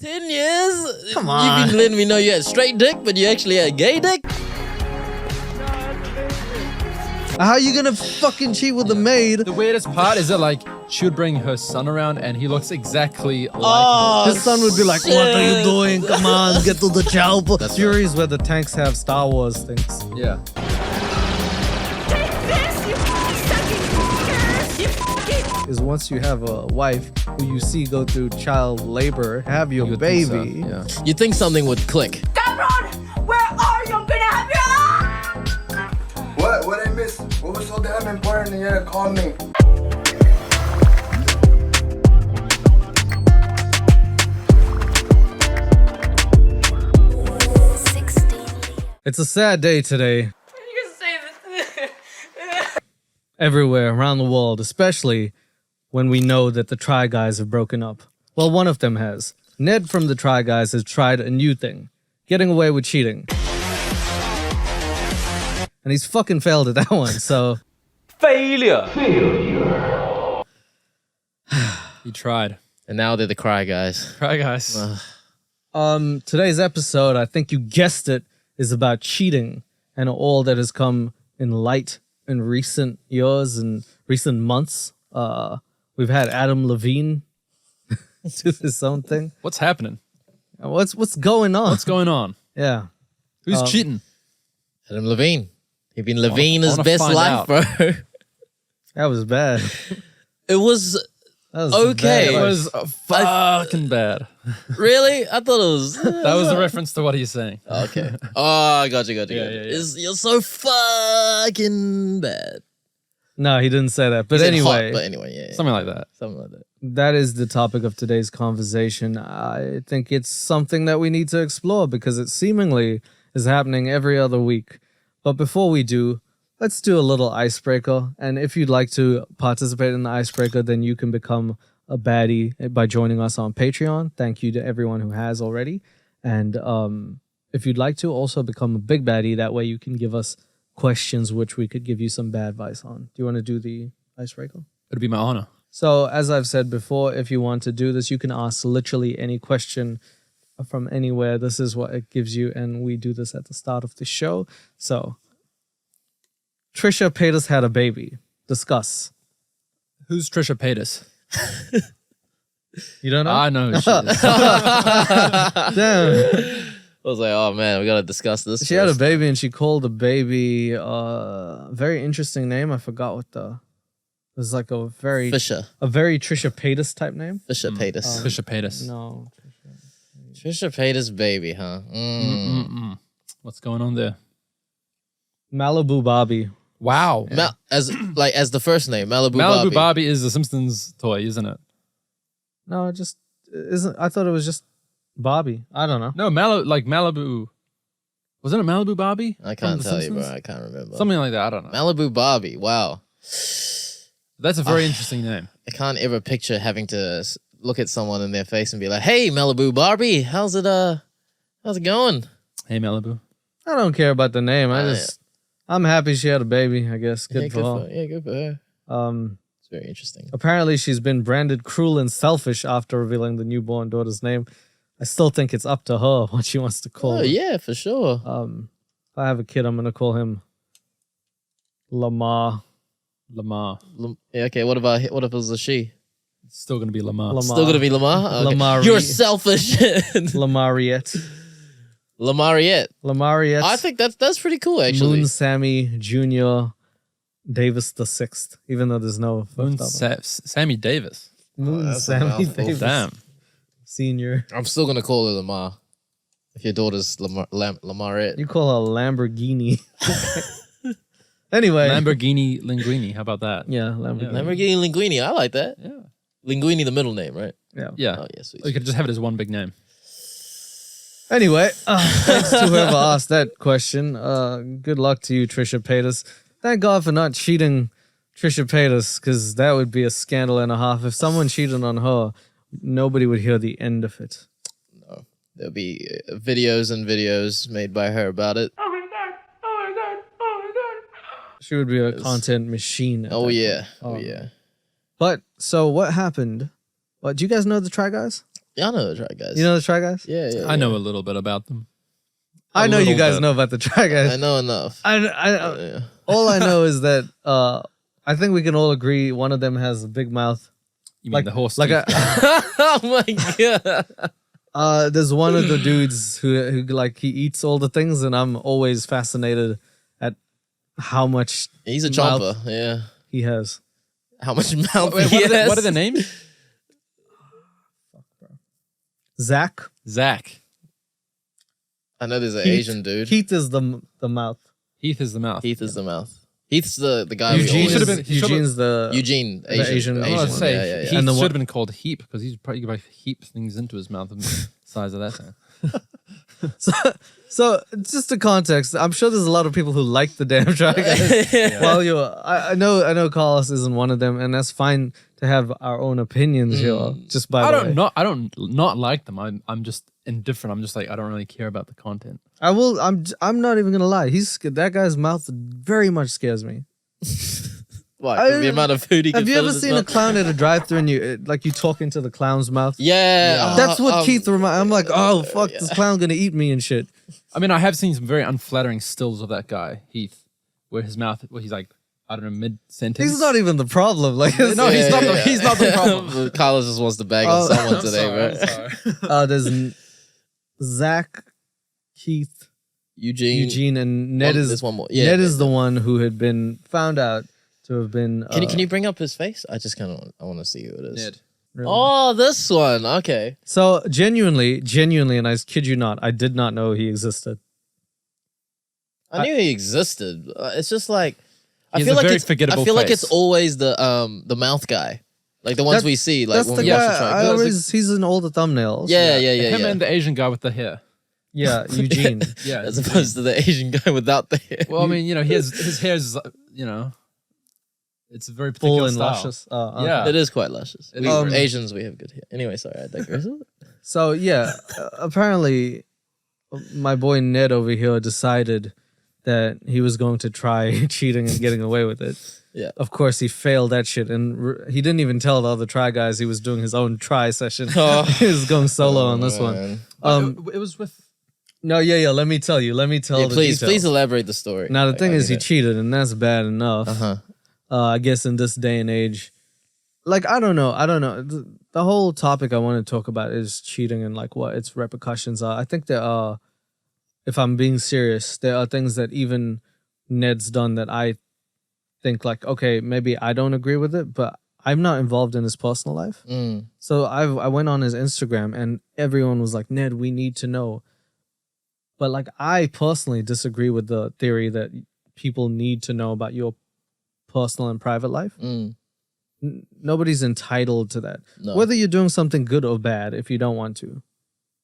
10 years? Come on. You've been letting me know you had straight dick, but you actually had gay dick? How are you gonna fucking cheat with the maid? The weirdest part is that like she would bring her son around and he looks exactly like Oh, His son would be like, what are you doing? Come on, get to the chopper. That's Fury is where the tanks have Star Wars things. her. Yeah. Is once you have a wife who you see go through child labor, have your You would think so, baby. yeah. You think something would click. Cameron, where are you? I'm gonna have you. What I missed? What was so damn important? Yeah, call me. It's a sad day today. Everywhere around the world, especially when we know that the Try Guys have broken up. Well, one of them has. Ned from the Try Guys has tried a new thing, getting away with cheating. And he's fucking failed at that one, so... Failure. He tried. And now they're the Cry Guys. Try, guys. Today's episode, I think you guessed it, is about cheating and all that has come in light in recent years and recent months. We've had Adam Levine do his own thing. What's happening? What's going on? What's going on? Yeah. Who's cheating? Adam Levine. He been Levine his wanna best find life, out. bro. That was bad. It was That was Okay. bad. It was fucking bad. really? I thought it was. That was a reference to what he's saying. Okay. Oh, gotcha. Yeah. You're so fucking bad. No, he didn't say that. But He said hot, anyway, but anyway, yeah. Something like that. Something like that. that is the topic of today's conversation. I think it's something that we need to explore because it seemingly is happening every other week. But before we do, let's do a little icebreaker. And if you'd like to participate in the icebreaker, then you can become a baddie by joining us on Patreon. Thank you to everyone who has already. And if you'd like to also become a big baddie, that way you can give us questions which we could give you some bad advice on. Do you want to do the icebreaker? It'd be my honor. So as I've said before, if you want to do this, you can ask literally any question from anywhere. This is what it gives you. And we do this at the start of the show. So Trisha Paytas had a baby. Discuss. Who's Trisha Paytas? You don't know? I know who she is. Damn. I was like, oh man, we gotta discuss this. She had a first. baby and she called the baby very interesting name. I forgot what it was like a very Fisher Trisha Paytas type name. Paytas. Trisha Paytas. No. Trisha Paytas baby, huh? What's going on there? Malibu Bobby. Wow. As the first name, Malibu Malibu Bobby. Barbie is the Simpsons toy, isn't it? No, it just isn't. I thought it was just Bobby. I don't know. No, Malibu. Wasn't it Malibu Barbie? I can't from The tell you, bro. Simpsons? I can't remember. Something like that. I don't know. Malibu Bobby. Wow. That's a very interesting name. I can't ever picture having to look at someone in their face and be like, "Hey, Malibu Barbie, how's it going?" Hey, Malibu. I don't care about the name. Yeah. I'm happy she had a baby. I guess good Yeah, for her. good for her. It's very interesting. Apparently, she's been branded cruel and selfish after revealing the newborn daughter's name. I still think it's up to her what she wants to call Oh it. yeah, for sure. If I have a kid, I'm gonna call him Lamar. Yeah, okay. What if it was a she? It's still going to be Lamar. Lamar. Still gonna be Lamar. Okay. Lamar. You're selfish. Lamariette. Lamariette. Lamariette. I think that's pretty cool, actually. Moon Sammy Jr. Davis the Sixth. Even though there's no Moon fifth of them. Sammy Davis. Moon that's a Sammy mouthful. Davis. Damn. Senior. I'm still gonna call her Lamar. If your daughter's Lamariette. You call her Lamborghini. Anyway. Lamborghini Linguini. How about that? Yeah, Lamborghini. Lamborghini Linguini. I like that. Yeah. Linguini, the middle name, right? Yeah. Yeah. Oh yeah, sweet. Or you could just have it as one big name. Anyway, thanks to whoever asked that question. Good luck to you, Trisha Paytas. Thank God for not cheating Trisha Paytas, because that would be a scandal and a half. If someone cheated on her, nobody would hear the end of it. No, there'll be videos and videos made by her about it. She would be a content machine. at Oh that yeah, point. oh yeah. But, so what happened? Do you guys know the Try Guys? Yeah, I know the Try Guys. You know the Try Guys? Yeah. I know a little bit about them. I know you little guys bit. know about the Try Guys. I know enough. Yeah. All I know is that I think we can all agree one of them has a big mouth. You mean the horse? Like teeth? Oh my god. there's one of the dudes who like he eats all the things, and I'm always fascinated at how much He's a mouth chomper. Yeah. he has. How much mouth Wait, he has. what are the names? Zach. Zach. I know there's an Keith. Asian dude. Keith is the mouth. Heath is the mouth. Keith is the mouth. He's the guy. Eugene should've Eugene. been- he should've- Eugene's the Eugene. the Asian I was one. to say, Yeah. he And the should one- have been called Heap because he's probably going to heap things into his mouth of the size of that thing. So just the context. I'm sure there's a lot of people who like the damn Try Guys. Well, I know Carlos isn't one of them, and that's fine to have our own opinions here. Just by the way, I don't not like them. I'm just indifferent. I'm just like I don't really care about the content. I'm not even gonna lie. That guy's mouth very much scares me. What? The amount of food he can Have you fit ever in his seen a mouth? clown at a drive-thru and you talk into the clown's mouth? Yeah. That's what Keith reminds. I'm like, oh yeah, fuck, this clown gonna eat me and shit. I mean, I have seen some very unflattering stills of that guy Heath, where his mouth, where he's like, I don't know, mid sentence. He's not even the problem. Like, No, he's not. He's not the problem. Carlos just wants to bag on someone today, bro. there's Zach, Keith, Eugene, and Ned There's is one more. Yeah, Ned is the one who had been found out to have been. Can you bring up his face? I just kind of I want to see who it is. Ned. really- Oh, this one. Okay. So genuinely, and I kid you not, I did not know he existed. I knew he existed. It's just like He has a very forgettable I feel like face. it's always the mouth guy, like the ones That- we see. Like That's when the we watch the guy. Try Guys. He's in all the thumbnails. Yeah. Him and the Asian guy with the hair. Yeah, Eugene. Yeah. As opposed to the Asian guy without the hair. Well, I mean, you know, his hair is, you know, it's a very Full particular and style. luscious. Yeah. It is quite luscious. It We, is. Asians, we have good hair. Anyway, sorry, I digress. So yeah, apparently, my boy Ned over here decided that he was going to try cheating and getting away with it. Yeah. Of course, he failed that shit, and he didn't even tell the other Try Guys he was doing his own try session. Oh. He was going solo on this one. Man. It was with. No, yeah. Let me tell you. Let me tell Yeah, the please details. elaborate the story. Now the thing is, he cheated, and that's bad enough. Uh-huh. I guess in this day and age, like I don't know. The whole topic I want to talk about is cheating and like what its repercussions are. I think there are, if I'm being serious, there are things that even Ned's done that I think like, okay, maybe I don't agree with it, but I'm not involved in his personal life. Mm. So I went on his Instagram and everyone was like, Ned, we need to know. But like I personally disagree with the theory that people need to know about your personal and private life. Mm. Nobody's entitled to that. No. Whether you're doing something good or bad, if you don't want to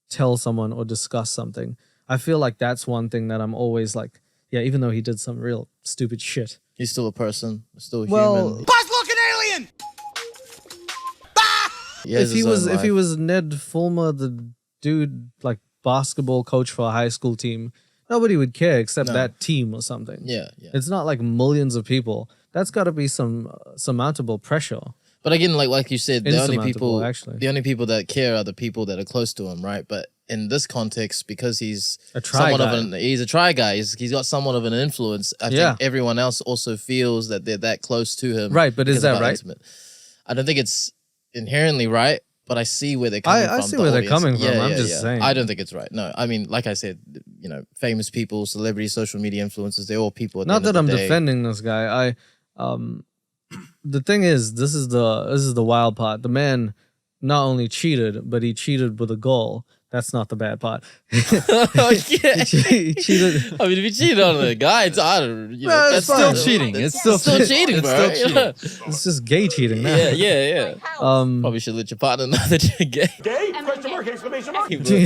tell someone or discuss something, I feel like that's one thing that I'm always like, yeah, even though he did some real stupid shit. He's still a person, still Well, human. Buzz-looking alien! Has if he his was own if he life. was Ned Fulmer, the dude like basketball coach for a high school team, nobody would care except No. that team or something. Yeah. It's not like millions of people. That's got to be some surmountable pressure. But again, like you said, the only Insurmountable, actually. that care are the people that are close to him, right? But in this context, because he's A try somewhat guy. of he's a try guy. He's got somewhat of an influence. I Yeah. think everyone else also feels that they're that close to him. Right, but is because that of how right? intimate. I don't think it's inherently right, but I see where they're coming from. I see the where they're audience. coming from. Yeah, I'm yeah, just yeah. saying. I don't think it's right. No, I mean, like I said, famous people, celebrities, social media influencers, they're all people. At the Not end that of I'm the day. defending this guy. The thing is, this is the wild part. The man not only cheated, but he cheated with a goal. That's not the bad part. Oh, yeah. He cheated. I mean, if you cheat on a guy, it's I don't. No, that's it's fine. Still cheating. It's still still cheating, it's bro. still cheating. It's just gay cheating now. Yeah. Probably should let your partner know that you're gay.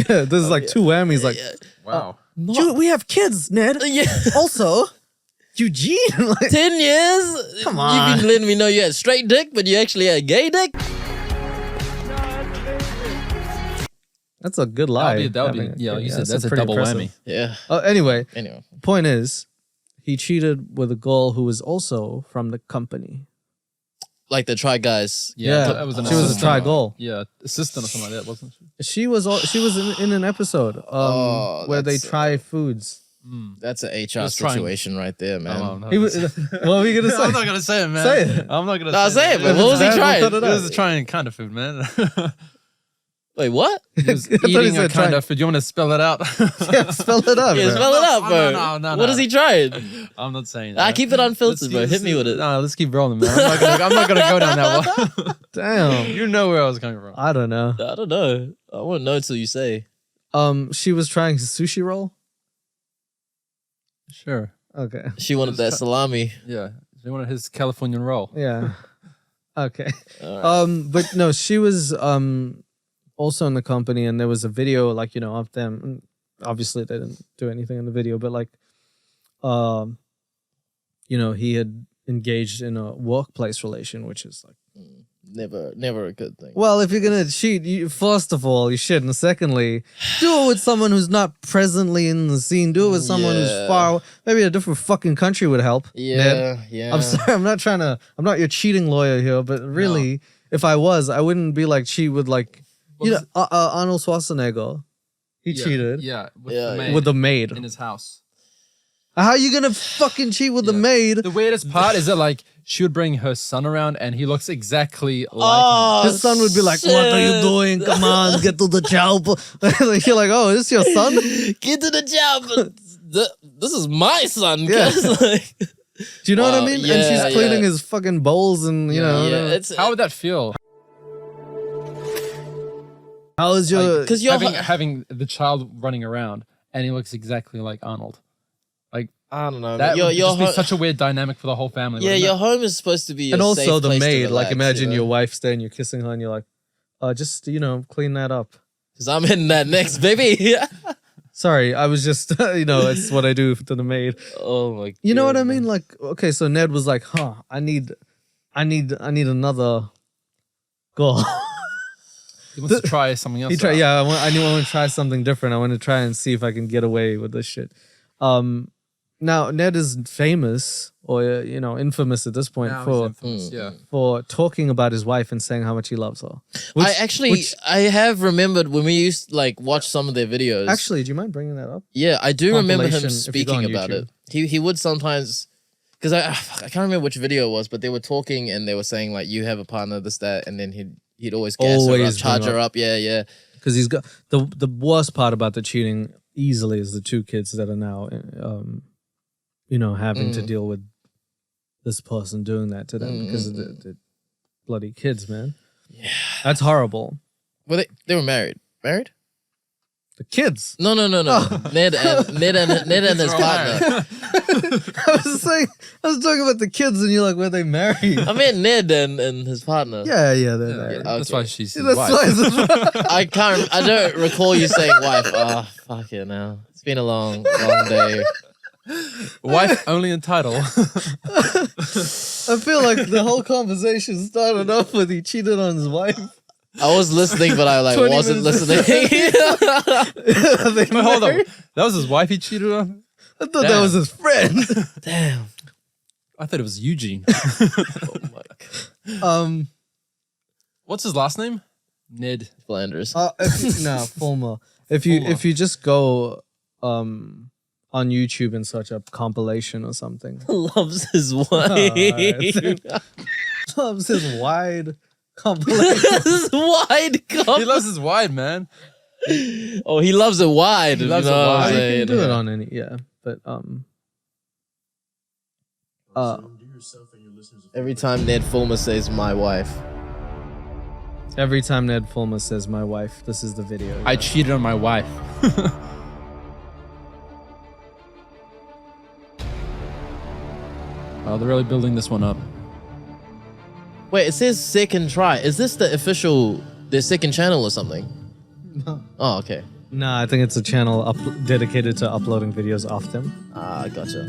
Yeah, there's like two whammies. Like, Wow. Dude, we have kids, Ned. Yeah. Also, Eugene. Like, 10 years? Come on. You've been letting me know you had straight dick, but you actually had gay dick? that's a good lie. That would be, Having- yeah, like you said, that's a pretty double impressive. whammy. Yeah. Anyway, Anyway. point is, he cheated with a girl who was also from the company. like the Try Guys. Yeah, that was an she was a assistant. Try Goal. Yeah, assistant or something like that, wasn't she? She was in an episode where they that's, try foods. That's an HR Just trying- situation right there, man. Oh, no. He was, what were you gonna say? I'm not gonna say it, man. Say it. I'm not gonna No, say say it, man. What was he bad, we'll trying? cut it It out. was trying kind of food, man. Wait, what? He was I thought he eating a said kind trying. of food. Do you want to spell it out? Yeah, spell it out, Yeah, bro. spell it out, bro. No, What is he trying? I'm not saying that. Keep it unfiltered, bro. Hit me with it. No, let's keep rolling, man. I'm not gonna go down that one. Damn. You know where I was coming from. I don't know. I don't know. I won't know until you say. She was trying his sushi roll. Sure. Okay. She wanted that salami. Yeah. They wanted his Californian roll. Yeah. Okay. All right. But no, she was also in the company, and there was a video like of them. And obviously, they didn't do anything in the video, but like, he had engaged in a workplace relation, which is like, Never a good thing. well, if you're gonna cheat, first of all, you shouldn't. Secondly, do it with someone who's not presently in the scene. Do it with someone who's Yeah. far. Maybe a different fucking country would help. Ned. Yeah. I'm sorry. I'm not your cheating lawyer here, but really, if I was, I wouldn't be like cheat with like, Arnold Schwarzenegger. He cheated Yeah. Yeah, with the maid. in his house. How are you gonna fucking cheat with the Yeah. maid? The weirdest part is that like she would bring her son around and he looks exactly like Oh, His son would be like, "What are you shit. doing? Come on, get to the job." You're like, "Oh, is this your son?" Get to the job. This is my son. Yeah. Cause, like, Do you know what I Wow, mean? And yeah, she's cleaning yeah. his fucking bowls, and you know. yeah, it's How would that feel? How is your? because you're Having the child running around and he looks exactly like Arnold. Like I don't know. that Your would just be ho- such a weird dynamic for the whole family. yeah, wouldn't your it? home is supposed to be and a also safe the place to maid. Like, relax, imagine you know? your wife there and you're kissing her, and you're like, just clean that up." Because I'm hitting that next, baby. Sorry, I was just, it's what I do to the maid. Oh my god. You know what I mean? Like, okay, so Ned was like, I need another girl. He wants to try something else. He tried, out. yeah. I want to try something different. I want to try and see if I can get away with this shit. Now Ned is famous or infamous at this point Now for he's infamous, yeah. for talking about his wife and saying how much he loves her. I have remembered when we used to like watch some of their videos. Actually, do you mind bringing that up? Yeah, I do remember him Compilation, if you go on speaking about YouTube. it. He would sometimes, because I can't remember which video it was, but they were talking and they were saying like, you have a partner, this, that, and then he'd always gas her up, Always charge bring her up. Yeah. Because he's got the worst part about the cheating easily is the two kids that are now having to deal with this person doing that to them because of the bloody kids, man. Yeah. That's horrible. Well, they were married. Married? The kids. No. Ned and his partner. I was talking about the kids, and you're like, were they married? I meant Ned and his partner. Yeah, they're Yeah, married. That's Okay. why she's his That's wife. why I don't recall you saying wife. Oh, fuck it now. It's been a long day. Wife only in title. I feel like the whole conversation started off with he cheated on his wife. I was listening, but I 20 wasn't minutes. listening. They Wait, hold on. married? That was his wife he cheated on? I thought that Damn. was his friend. Damn. I thought it was Eugene. Oh my god. What's his last name? Ned. Flanders. Fulmer. If you just go on YouTube and search up compilation or something. Loves his wife. Alright. Loves his wide compilation. His wide He loves his wide, man. Oh, he loves it wide. He loves you know it what I'm wide. You saying? can do it on any, but Every time Ned Fulmer says my wife. every time Ned Fulmer says my wife, this is the video. I cheated on my wife. Oh, they're really building this one up. Wait, it says second try. Is this their second channel or something? No. Oh, okay. Nah, I think it's a channel dedicated to uploading videos off them. Ah, gotcha.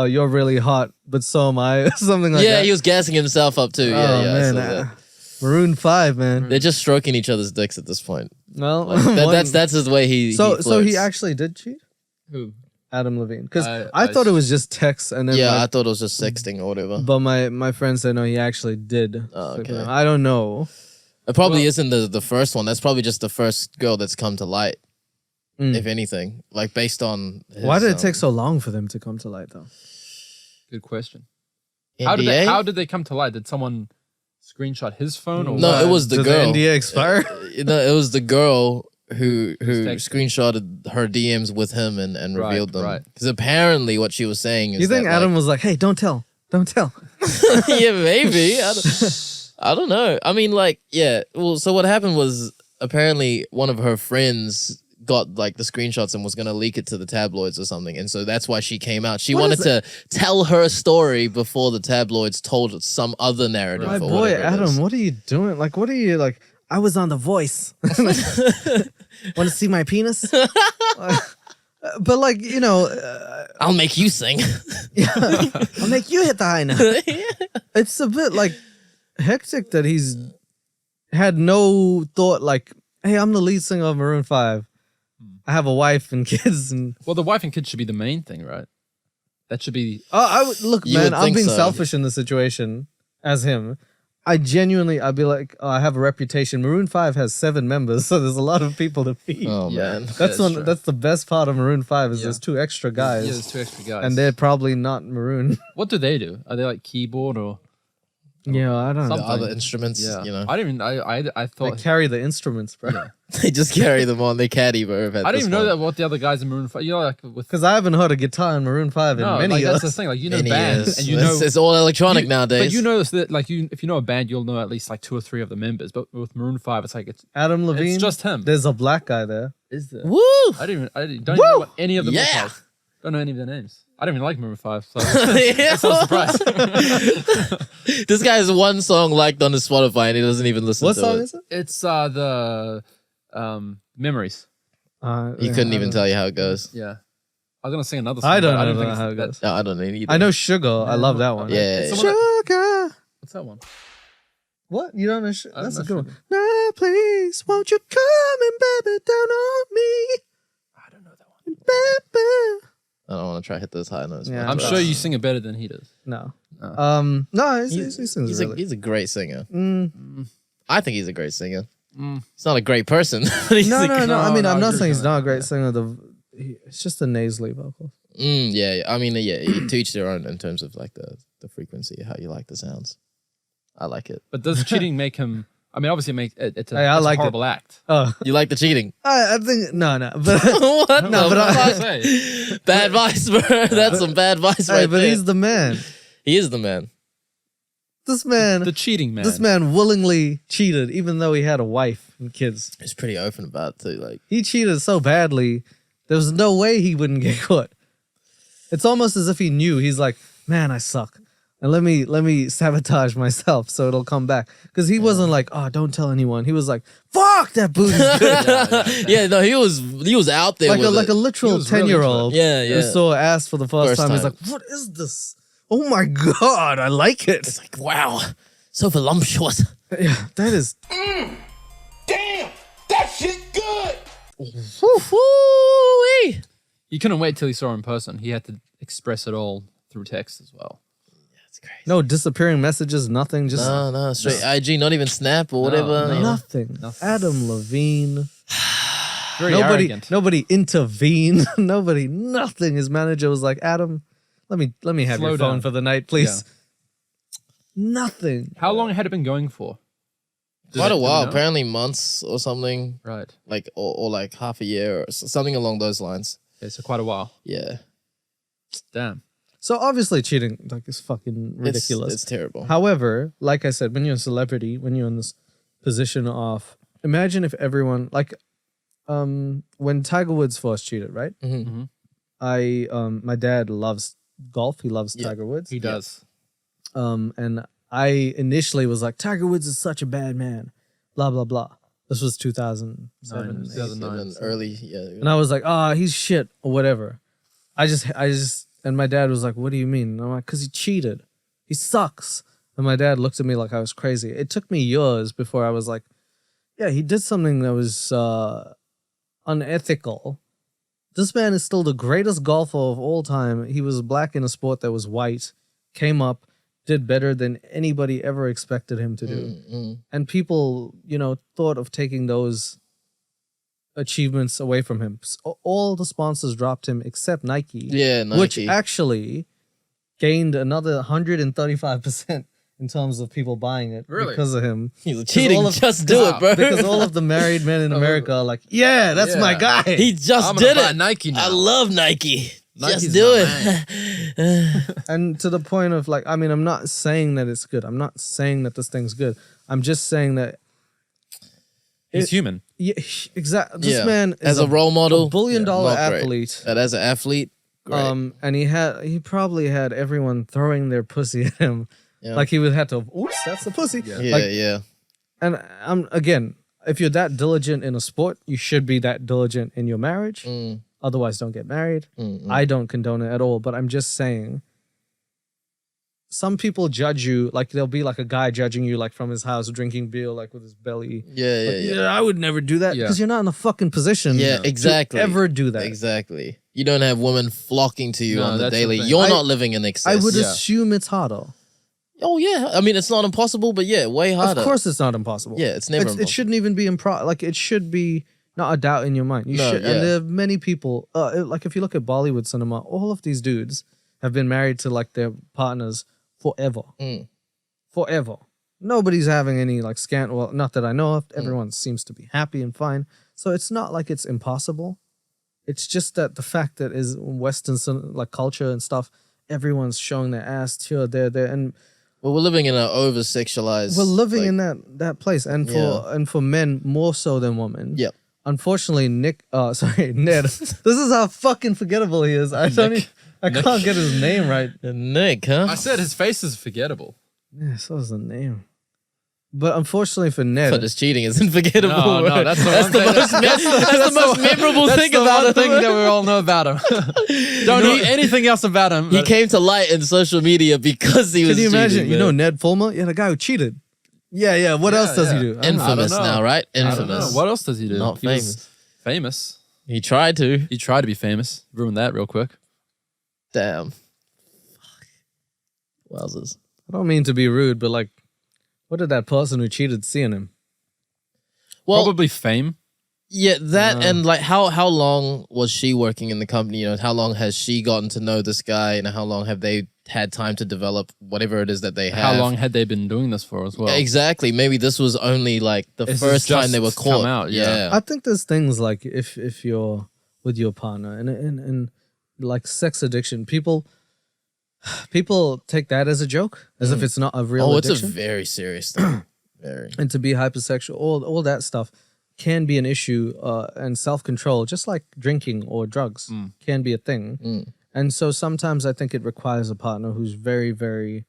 oh, you're really hot, but so am I, something like that. Yeah, he was gassing himself up too. Yeah, Oh, yeah. I man, saw that. Maroon 5, man. They're just stroking each other's dicks at this point. Well, Like, that's his way. so he flirts. actually did cheat, Who? Adam Levine, because I I thought it was just text and then Yeah, I like, thought it was just sexting or whatever. but my friend said no, he actually did. Oh, sleep with okay. him. I don't know. It probably isn't the first one. That's probably just the first girl that's come to light, if anything. Like based on his, Why did it take so long for them to come to light, though? Good question. NDA? How did they come to light? Did someone screenshot his phone or No, what? it was the Did girl. the NDA expire? No, it was the girl who Text. screenshotted her DMs with him and Right, revealed them. right. Because apparently what she was saying is You think that, Adam like, was like, hey, don't tell. yeah, maybe. I don't know. I mean, like, yeah. Well, so what happened was apparently one of her friends got like the screenshots and was gonna leak it to the tabloids or something, and so that's why she came out. She What wanted is to tell her story before the tabloids told some other narrative. My or boy, whatever it Adam, is. what are you doing? Like, what are you, like, I was on The Voice. Want to see my penis? But, like, you know, I'll make you sing. I'll make you hit the high note. It's a bit, like, hectic that he's had no thought, like, hey, I'm the lead singer of Maroon 5. I have a wife and kids. And Well, the wife and kids should be the main thing, right? That should be. I would look, You man. would I'm think being so. selfish in the situation as him. I'd be like, oh, I have a reputation. Maroon 5 has 7 members, so there's a lot of people to feed. Oh man, that's true. That's the best part of Maroon 5 is Yeah. there's 2 extra guys, Yeah, there's 2 extra guys. and they're probably not Maroon. What do they do? Are they like keyboard or Yeah, I don't the know. other instruments, yeah? you know, I didn't even. I They thought. carry the instruments, bro. they just carry them on. They caddy, bro. I didn't even know that what the other guys in Maroon 5. You know, like with Because I haven't heard a guitar in Maroon 5 in no, many like years. that's the thing. Like you know the band, and you know it's all electronic nowadays. But you know that like if you know a band, you'll know at least like 2 or 3 of the members. But with Maroon 5, it's like it's Adam Levine. just him. There's a black guy there. Is there? Woo! I don't even know what any of them Yeah. look like. Don't know any of their names. I don't even like Maroon 5, so Yeah. that's not a surprise. This guy has one song liked on his Spotify and he doesn't even listen What to song it. is it? It's the Memories. He couldn't even tell you how it goes. Yeah. I was gonna sing another song. I don't but know didn't think how it it's that- goes. No, I don't know either. I know Sugar. I love that one. Yeah. Someone that- Sugar. What's that one? What? You don't know? I don't That's a know good one. Sugar. Now, please, won't you come and baby down on me? I don't know that one. Baby. I don't want to try to hit those high notes. Yeah, man. I'm but- sure you sing it better than he does. No. Oh. No, he sings He's really. a great singer. Mm. I think he's a great singer. Mm. He's not a great person. but he's No, a no, great- no. I mean, no, I'm I not agree saying with he's that. not a great singer. It's just the nasally vocals. Yeah, yeah. I mean, yeah. To each their own in terms of like the frequency, how you like the sounds. I like it. But does cheating make him? I mean, obviously, it's Hey, I a like it. horrible act. Oh, You like the cheating? I think no, but What? No, the but I- fuck? Say. Bad advice, bro. That's some bad advice hey, right but there. he's the man. He is the man. This man, The cheating man. this man willingly cheated, even though he had a wife and kids. He's pretty open about it too. Like, He cheated so badly, there was no way he wouldn't get caught. It's almost as if he knew. He's like, man, I suck. And let me sabotage myself so it'll come back. Because he wasn't like, oh, don't tell anyone. He was like, fuck, that booty's good. yeah, no, he was out there like with a it. literal was really 10-year-old. Yeah, yeah. Who saw ass for the first First time. He's time. like, what is this? Oh my God, I like it. It's like, wow, so voluptuous. Yeah, that is. Damn, that shit good. Woo-wee. You couldn't wait till he saw her in person. He had to express it all through text as well. That's crazy. No disappearing messages, nothing. Just No, straight IG, not even Snap or whatever. no. you know? nothing. Adam Levine. Very Nobody, arrogant. nobody intervened. Nobody, nothing. His manager was like, Adam, let me have Slow your phone down. for the night, please. Nothing. How long had it been going for? Quite a Do we while, know? apparently months or something, Right. like or like half a year or something along those lines. Okay, so quite a while. Yeah, Damn. So obviously cheating like is fucking ridiculous. It's terrible. However, like I said, when you're a celebrity, when you're in this position of, imagine if everyone like, when Tiger Woods first cheated, right? Mhm. My dad loves golf. He loves Yeah. Tiger Woods. He does. And I initially was like, Tiger Woods is such a bad man, blah, blah, blah. This was 2007. 2009. And then early, yeah. And I was like, he's shit or whatever. I just And my dad was like, what do you mean? And I'm like, because he cheated. He sucks. And my dad looked at me like I was crazy. It took me years before I was like, yeah, he did something that was unethical. This man is still the greatest golfer of all time. He was black in a sport that was white, came up, did better than anybody ever expected him to do. And people, thought of taking those achievements away from him. All the sponsors dropped him except Nike. Yeah, Nike. Which actually gained another 135% in terms of people buying it because of him. He's cheating. Just do it, bro. Because all of the married men in America are like, yeah, that's my guy. He just I'm did gonna buy it. Nike now. I love Nike. Nike's just do my it. And to the point of like, I mean, I'm not saying that it's good. I'm not saying that this thing's good. I'm just saying that He's human. yeah, exactly. This man is as a role model, $1 billion not great. athlete. And as an athlete, great. And he probably had everyone throwing their pussy at him. Yeah. Like he would have to, oops, that's the pussy. yeah. And again, if you're that diligent in a sport, you should be that diligent in your marriage. Otherwise, don't get married. I don't condone it at all. But I'm just saying, some people judge you, like there'll be like a guy judging you like from his house drinking beer like with his belly. Yeah. I would never do that because you're not in a fucking position exactly. to ever do that. Exactly. You don't have women flocking to you on the that's the daily. thing. You're not living in excess. I would assume it's harder. Oh, yeah. I mean, it's not impossible, but yeah, way harder. Of course it's not impossible. Yeah, it's never impossible. It shouldn't even be like it should be not a doubt in your mind. You should. And there are many people, like if you look at Bollywood cinema, all of these dudes have been married to like their partners forever. Forever. Nobody's having any like well, not that I know of. Everyone seems to be happy and fine. So it's not like it's impossible. It's just that the fact that is Western like culture and stuff, everyone's showing their ass here, there, and well, we're living in an over-sexualized... we're living in that place, and for men more so than women. Yep. Unfortunately, Ned. This is how fucking forgettable he is. I can't get his name right. Nick, huh? I said his face is forgettable. Yeah, so is the name. But unfortunately for Ned, But his cheating is unforgettable. No, that's the most memorable thing about him. thing that we all know about him. Don't know anything else about him. He came to light in social media because he was can you imagine? cheating, You know man. Ned Fulmer? Yeah, the guy who cheated. Yeah. What else does he do? I don't know. Infamous know. now, right? I don't know. Infamous. What else does he do? Not He was famous. Famous. He tried to. He tried to be famous. Ruined that real quick. Damn. Fuck. Wowzers. I don't mean to be rude, but like, what did that person who cheated see in him? Well, Probably fame. yeah, that and like how long was she working in the company? You know, how long has she gotten to know this guy, and how long have they had time to develop whatever it is that they have? How long had they been doing this for as well? Exactly. Maybe this was only like the This first has time they were just caught. come out, yeah. I think there's things like if you're with your partner and like sex addiction, people take that as a joke, as if it's not a real Oh, addiction. it's a very serious thing. Very. And to be hypersexual, all that stuff can be an issue, and self-control, just like drinking or drugs, can be a thing. And so sometimes I think it requires a partner who's very, very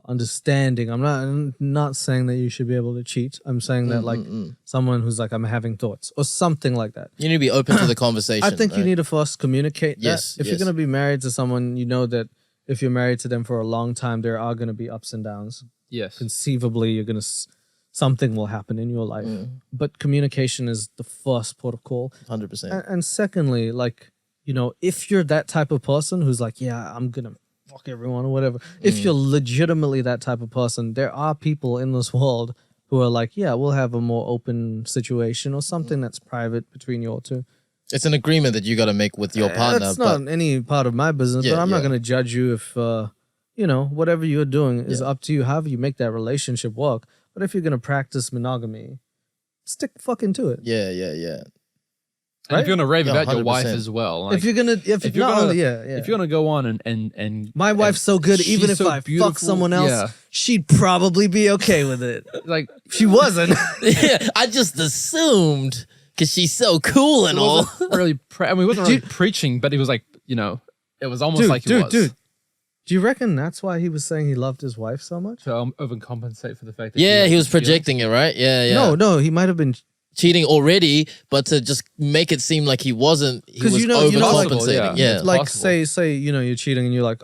understanding. I'm not saying that you should be able to cheat. I'm saying that like someone who's like, I'm having thoughts or something like that. You need to be open to the conversation. I think you right? need to first communicate that. Yes, If you're going to be married to someone, you know that if you're married to them for a long time, there are going to be ups and downs. Yes. Conceivably, you're going to... something will happen in your life. But communication is the first port of call. 100%. And secondly, like, you know, if you're that type of person who's like, yeah, I'm going to fuck everyone or whatever. If you're legitimately that type of person, there are people in this world who are like, yeah, we'll have a more open situation or something that's private between you all two. It's an agreement that you got to make with your partner. That's but not any part of my business, but I'm not going to judge you if, you know, whatever you're doing is up to you. However you make that relationship work. But if you're going to practice monogamy, stick fucking to it. Yeah. And if you're gonna rave Yeah, about your 100%. wife as well, like, If you're gonna go on and my wife's so good, she's even if so I beautiful, fuck someone else, yeah. she'd probably be okay with it. like She wasn't. Yeah, I just assumed because she's so cool and all. really, I mean, he wasn't really preaching, but he was like, you know, it was almost like he was. Dude. Do you reckon that's why he was saying he loved his wife so much? To overcompensate for the fact that Yeah, he was hurt his projecting it, right? Yeah. No, he might have been cheating already, but to just make it seem like he wasn't, he was overcompensating. Yeah. Like Possible. say you're cheating and you're like,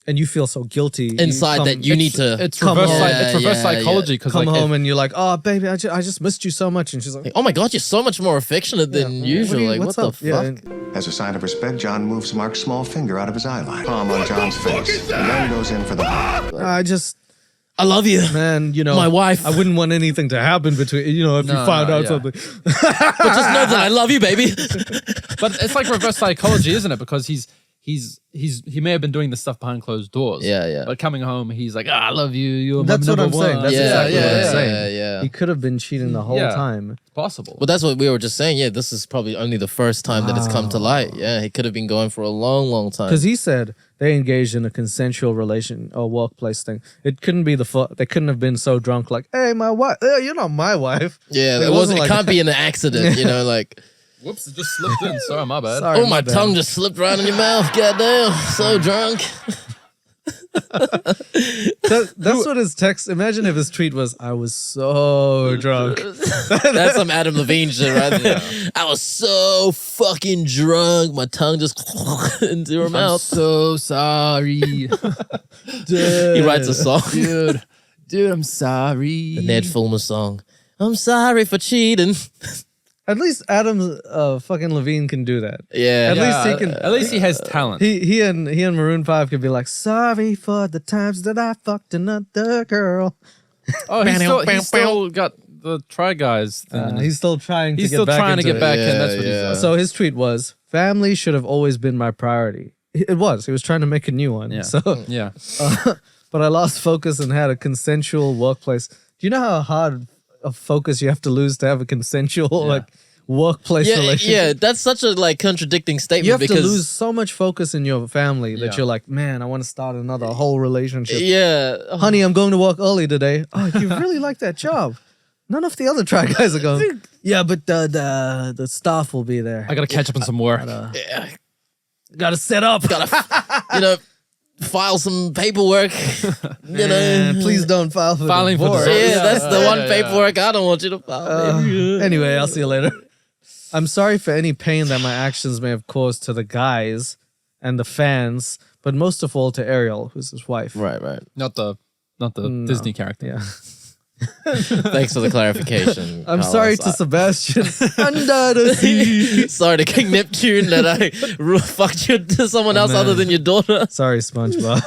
and you feel so guilty Inside that you need to It's come reverse, home. it's reverse psychology because come like home and you're like, oh baby, I just missed you so much, and she's like, oh my god, you're so much more affectionate than usual. Like, what the fuck? As a sign of respect, John moves Mark's small finger out of his eye line, palm on John's face, and then goes in for the hug. I love you, man. You know, my wife. I wouldn't want anything to happen between. You know, if you found out something. But just know that I love you, baby. But it's like reverse psychology, isn't it? Because he may have been doing this stuff behind closed doors. Yeah. But coming home, he's like, I love you. You're That's my what I'm number saying. one. That's exactly what I'm saying. Yeah. He could have been cheating the whole time. It's possible. Well, that's what we were just saying. Yeah, this is probably only the first time that it's come to light. Yeah, he could have been going for a long, long time. Because he said they engaged in a consensual relation or workplace thing. It couldn't be they couldn't have been so drunk like, hey, my wife, you're not my wife. Yeah, it can't be an accident, you know, like. Whoops, it just slipped in. Sorry, my bad. Sorry, my tongue just slipped right in your mouth. Goddamn, so drunk. That's what his text. Imagine if his tweet was, "I was so drunk." That's some Adam Levine shit right there. I was so fucking drunk. My tongue just into her mouth. So sorry. He writes a song. Dude, I'm sorry. The Ned Fulmer song. I'm sorry for cheating. At least Adam fucking Levine can do that. Yeah. At least he can. At least he has talent. He and Maroon 5 could be like, sorry for the times that I fucked another girl. Oh, he's still got the Try Guys thing. He's still trying to get back trying to into get it. back in. That's what he's doing. So his tweet was, family should have always been my priority. It was. He was trying to make a new one. Yeah. So, yeah. but I lost focus and had a consensual workplace. Do you know how hard of focus you have to lose to have a consensual workplace relationship? Yeah, that's such a contradicting statement. You have because to lose so much focus in your family that you're like, man, I want to start another whole relationship. Yeah. Honey, I'm going to work early today. Oh, you really like that job. None of the other Try Guys are going. Yeah, but the staff will be there. I got to catch up on some work. Got to set up. File some paperwork. Please don't file for Filing for divorce. divorce. Yeah, that's the one paperwork I don't want you to file. Anyway, I'll see you later. I'm sorry for any pain that my actions may have caused to the guys and the fans, but most of all to Ariel, who's his wife. Right. Not the Disney character. Yeah. Thanks for the clarification. I'm Carlos. sorry to Sebastian. Under the sea. Sorry to King Neptune that I fucked you to someone else other than your daughter. Sorry, SpongeBob.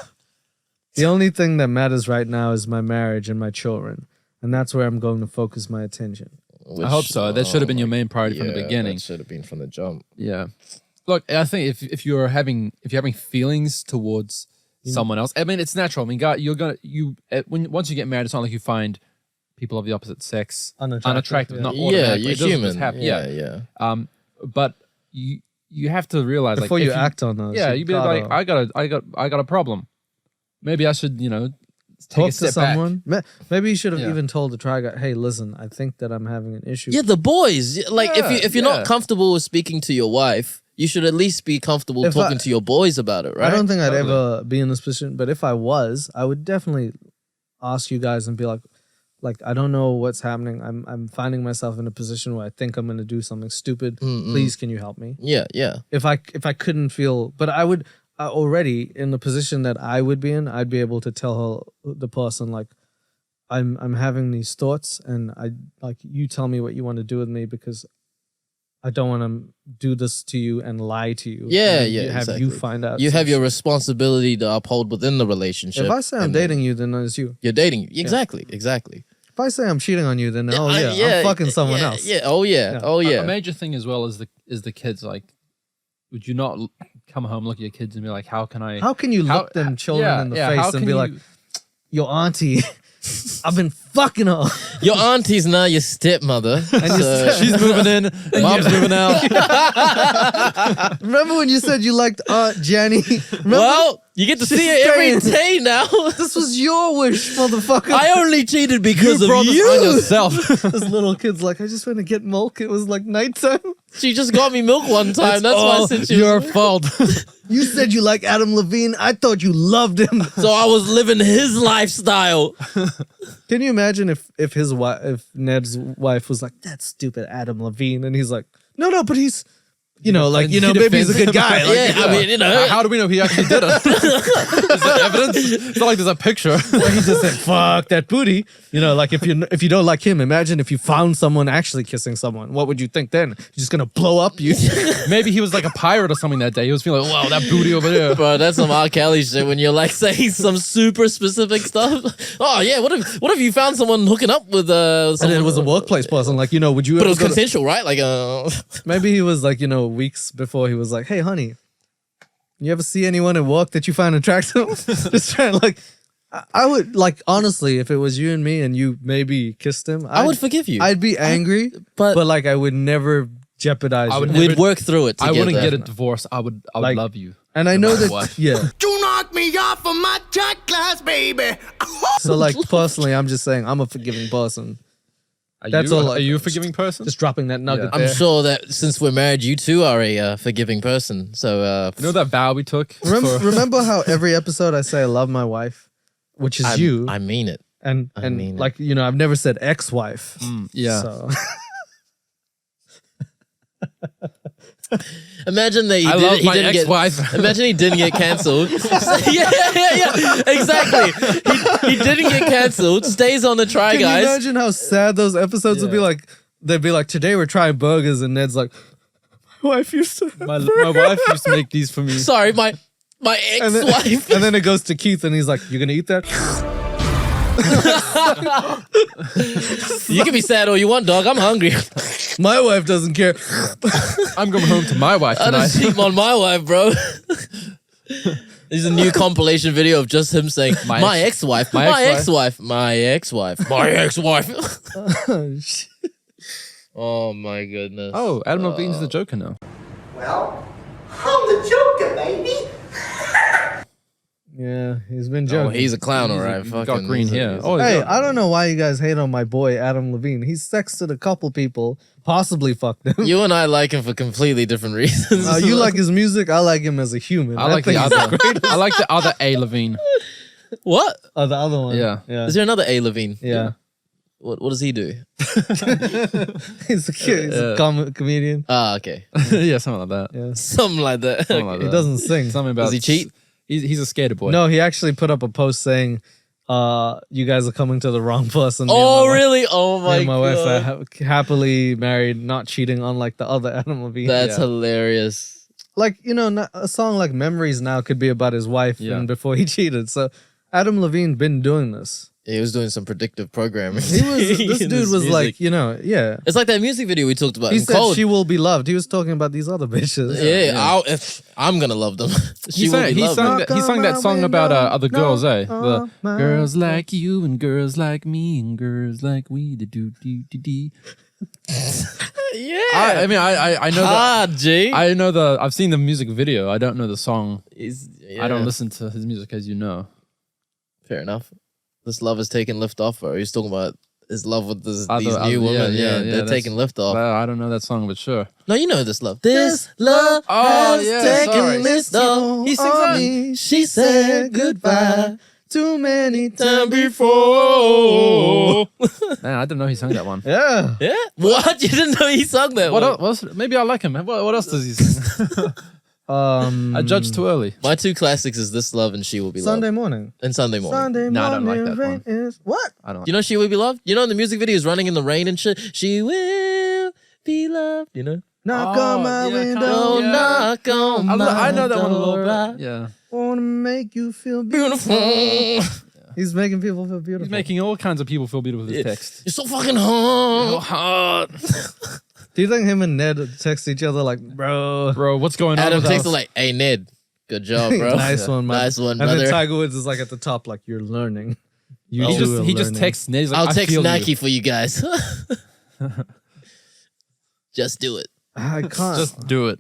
The only thing that matters right now is my marriage and my children, and that's where I'm going to focus my attention. I hope so. That should have been your main priority from the beginning. That should have been from the jump. Yeah. Look, I think if you're having feelings towards someone else, I mean, it's natural. I mean, God, once you get married, it's not like you find people of the opposite sex unattractive. Yeah. Not Yeah, automatically. you're It doesn't human. just happen. Yeah. But you have to realize Before like you if act on those. you'd be like, I got a problem. Maybe I should, take talk a step to someone. Maybe you should have Yeah. even told the Try Guy, hey, listen, I think that I'm having an issue. Yeah, the boys. Like, if you're not comfortable with speaking to your wife, you should at least be comfortable talking to your boys about it, right? I don't think I'd ever be in this position, but if I was, I would definitely ask you guys and be like, I don't know what's happening. I'm finding myself in a position where I think I'm going to do something stupid. Please, can you help me? Yeah. If I couldn't feel, but I would already in the position that I would be in, I'd be able to tell the person like, I'm having these thoughts, and you tell me what you want to do with me because I don't want to do this to you and lie to you. Yeah, and yeah. Have exactly. you find out? You have your responsibility to uphold within the relationship. If I say I'm and then dating you, then it's you. you're dating. Exactly. If I say I'm cheating on you, then I'm fucking someone else. Yeah. Oh yeah. A major thing as well is the kids. Like, would you not come home, look at your kids, and be like, how can you look them children in the face and be like, your auntie, I've been fucking her. Your auntie's now your stepmother. So- she's moving in, mom's moving out. Remember when you said you liked Aunt Jenny? Well, you get to see her every day now. This was your wish, motherfucker. I only cheated because You of brought this you. on yourself. This little kid's like, I just went to get milk. It was like nighttime. She just got me milk one time. That's why I said she your was... fault. You said you like Adam Levine. I thought you loved him. So I was living his lifestyle. Can you imagine if Ned's wife was like, that stupid Adam Levine, and he's like, no, but he's, maybe he's a good guy. Like, Yeah, I mean, How do we know he actually did it? Is there evidence? It's not like there's a picture. he just said, fuck that booty. Like if you don't like him, imagine if you found someone actually kissing someone. What would you think then? You're just gonna blow up you. Maybe he was like a pirate or something that day. He was feeling like, wow, that booty over there. Bro, that's some R. Kelly shit when you're like saying some super specific stuff. Oh yeah, what if you found someone hooking up with And it was a workplace person. Like, would you But ever it was go to- consensual, right? Like Maybe he was like, weeks before he was like, hey, honey, you ever see anyone at work that you find attractive? Just trying like, I would like, honestly, if it was you and me and you maybe kissed him, I would forgive you. I'd be angry, but like I would never jeopardize it. We'd work through it I together. wouldn't get a divorce. I would Like- love you. And I know matter that, what. yeah. You knock me off of my jack class, baby. So like personally, I'm just saying I'm a forgiving person. That's all. Are you a forgiving person? Just dropping that nugget Yeah. there. I'm sure that since we're married, you too are a forgiving person. So You know that vow we took? Remember how every episode I say I love my wife, which is you, I mean it. and mean like I've never said ex-wife. Yeah. So Imagine that I love my didn't ex-wife. Imagine he didn't get cancelled. yeah. Exactly. He didn't get cancelled. Stays on the Try can Guys. you imagine how sad those episodes would be? Like they'd be like, today we're trying burgers, and Ned's like, my wife used to. my wife used to make these for me. Sorry, my And then, ex-wife. and then it goes to Keith, and he's like, "You gonna eat that?" You can be sad all you want, dog. I'm hungry. My wife doesn't care. I'm going home to my wife I tonight. just cheat on my wife, bro. There's a new compilation video of just him saying, my ex-wife, my ex-wife, my ex-wife, my ex-wife. Oh my goodness. Oh, Adam Levine's the Joker now. Well, I'm the Joker, baby. Yeah, he's been Oh, joking. he's a clown, all right. He's got green hair. Oh, Hey, I don't know why you guys hate on my boy Adam Levine. He's sexted a couple people, possibly fucked them. You and I like him for completely different reasons. You like his music. I like him as a human. I like the think other. I like the other A Levine. What? Oh, the other one. Yeah. Is there another A. Levine? Yeah. What does he do? He's a cute. He's a comedian. Ah, okay. Yeah, something like that. Yeah. Something like that. Something like He that. doesn't sing. Something about. Does he cheat? He's a skater boy. No, he actually put up a post saying, "You guys are coming to the wrong person." Me and Oh, my wife- really? Oh me my and my wife god. are happily married, not cheating, unlike the other Adam Levine. That's hilarious. Like, a song like Memories now could be about his wife and before he cheated. So Adam Levine been doing this. He was doing some predictive programming. He was this in dude his was music. like, yeah. It's like that music video we talked about. He in said Cold. she will be loved. He was talking about these other bitches. I'm gonna love them. He sang that song about other girls, eh? The girls like you and girls like me and girls like we do. Yeah. I mean, I know G. I know I've seen the music video. I don't know the song. Yeah. I don't listen to his music, as you know. Fair enough. This love is taking lift off, bro. He's talking about his love with these Other- new women. yeah, They're that's- taking lift off. I don't know that song, but sure. No, you know this love. This love Oh, has yeah, taken sorry. lift off. He sings that? Me, She said goodbye too many time times. before. Man, I didn't know he sang that one. Yeah. Yeah? What? You didn't know he sung that What one? else? Maybe I like him. What else does he sing? I judged too early. My two classics is This Love and She Will Be Sunday Loved. morning. And Sunday Morning. Sunday No, I don't morning. like that rain is what? I don't. You know She Will Be Loved? You know in the music video he's running in the rain and shit? She will be loved. You know? Knock Oh, on my yeah, window. Don't Yeah. knock on my I know that one a little door. bit. Yeah. Wanna make you feel beautiful. Beautiful. He's making people feel beautiful. He's making all kinds of people feel beautiful with his text. You're so fucking hot. Hot. Do you think him and Ned text each other like, bro? Bro, what's going on? Adam with takes us? it like, hey, Ned. Good job, bro. Nice one, man. Nice one, And brother. then Tiger Woods is like at the top, like, you're learning. You He two are just learning. texts Ned. He's like, I'll I text feel Nike you. for you guys. Just do it. I can't. Just do it.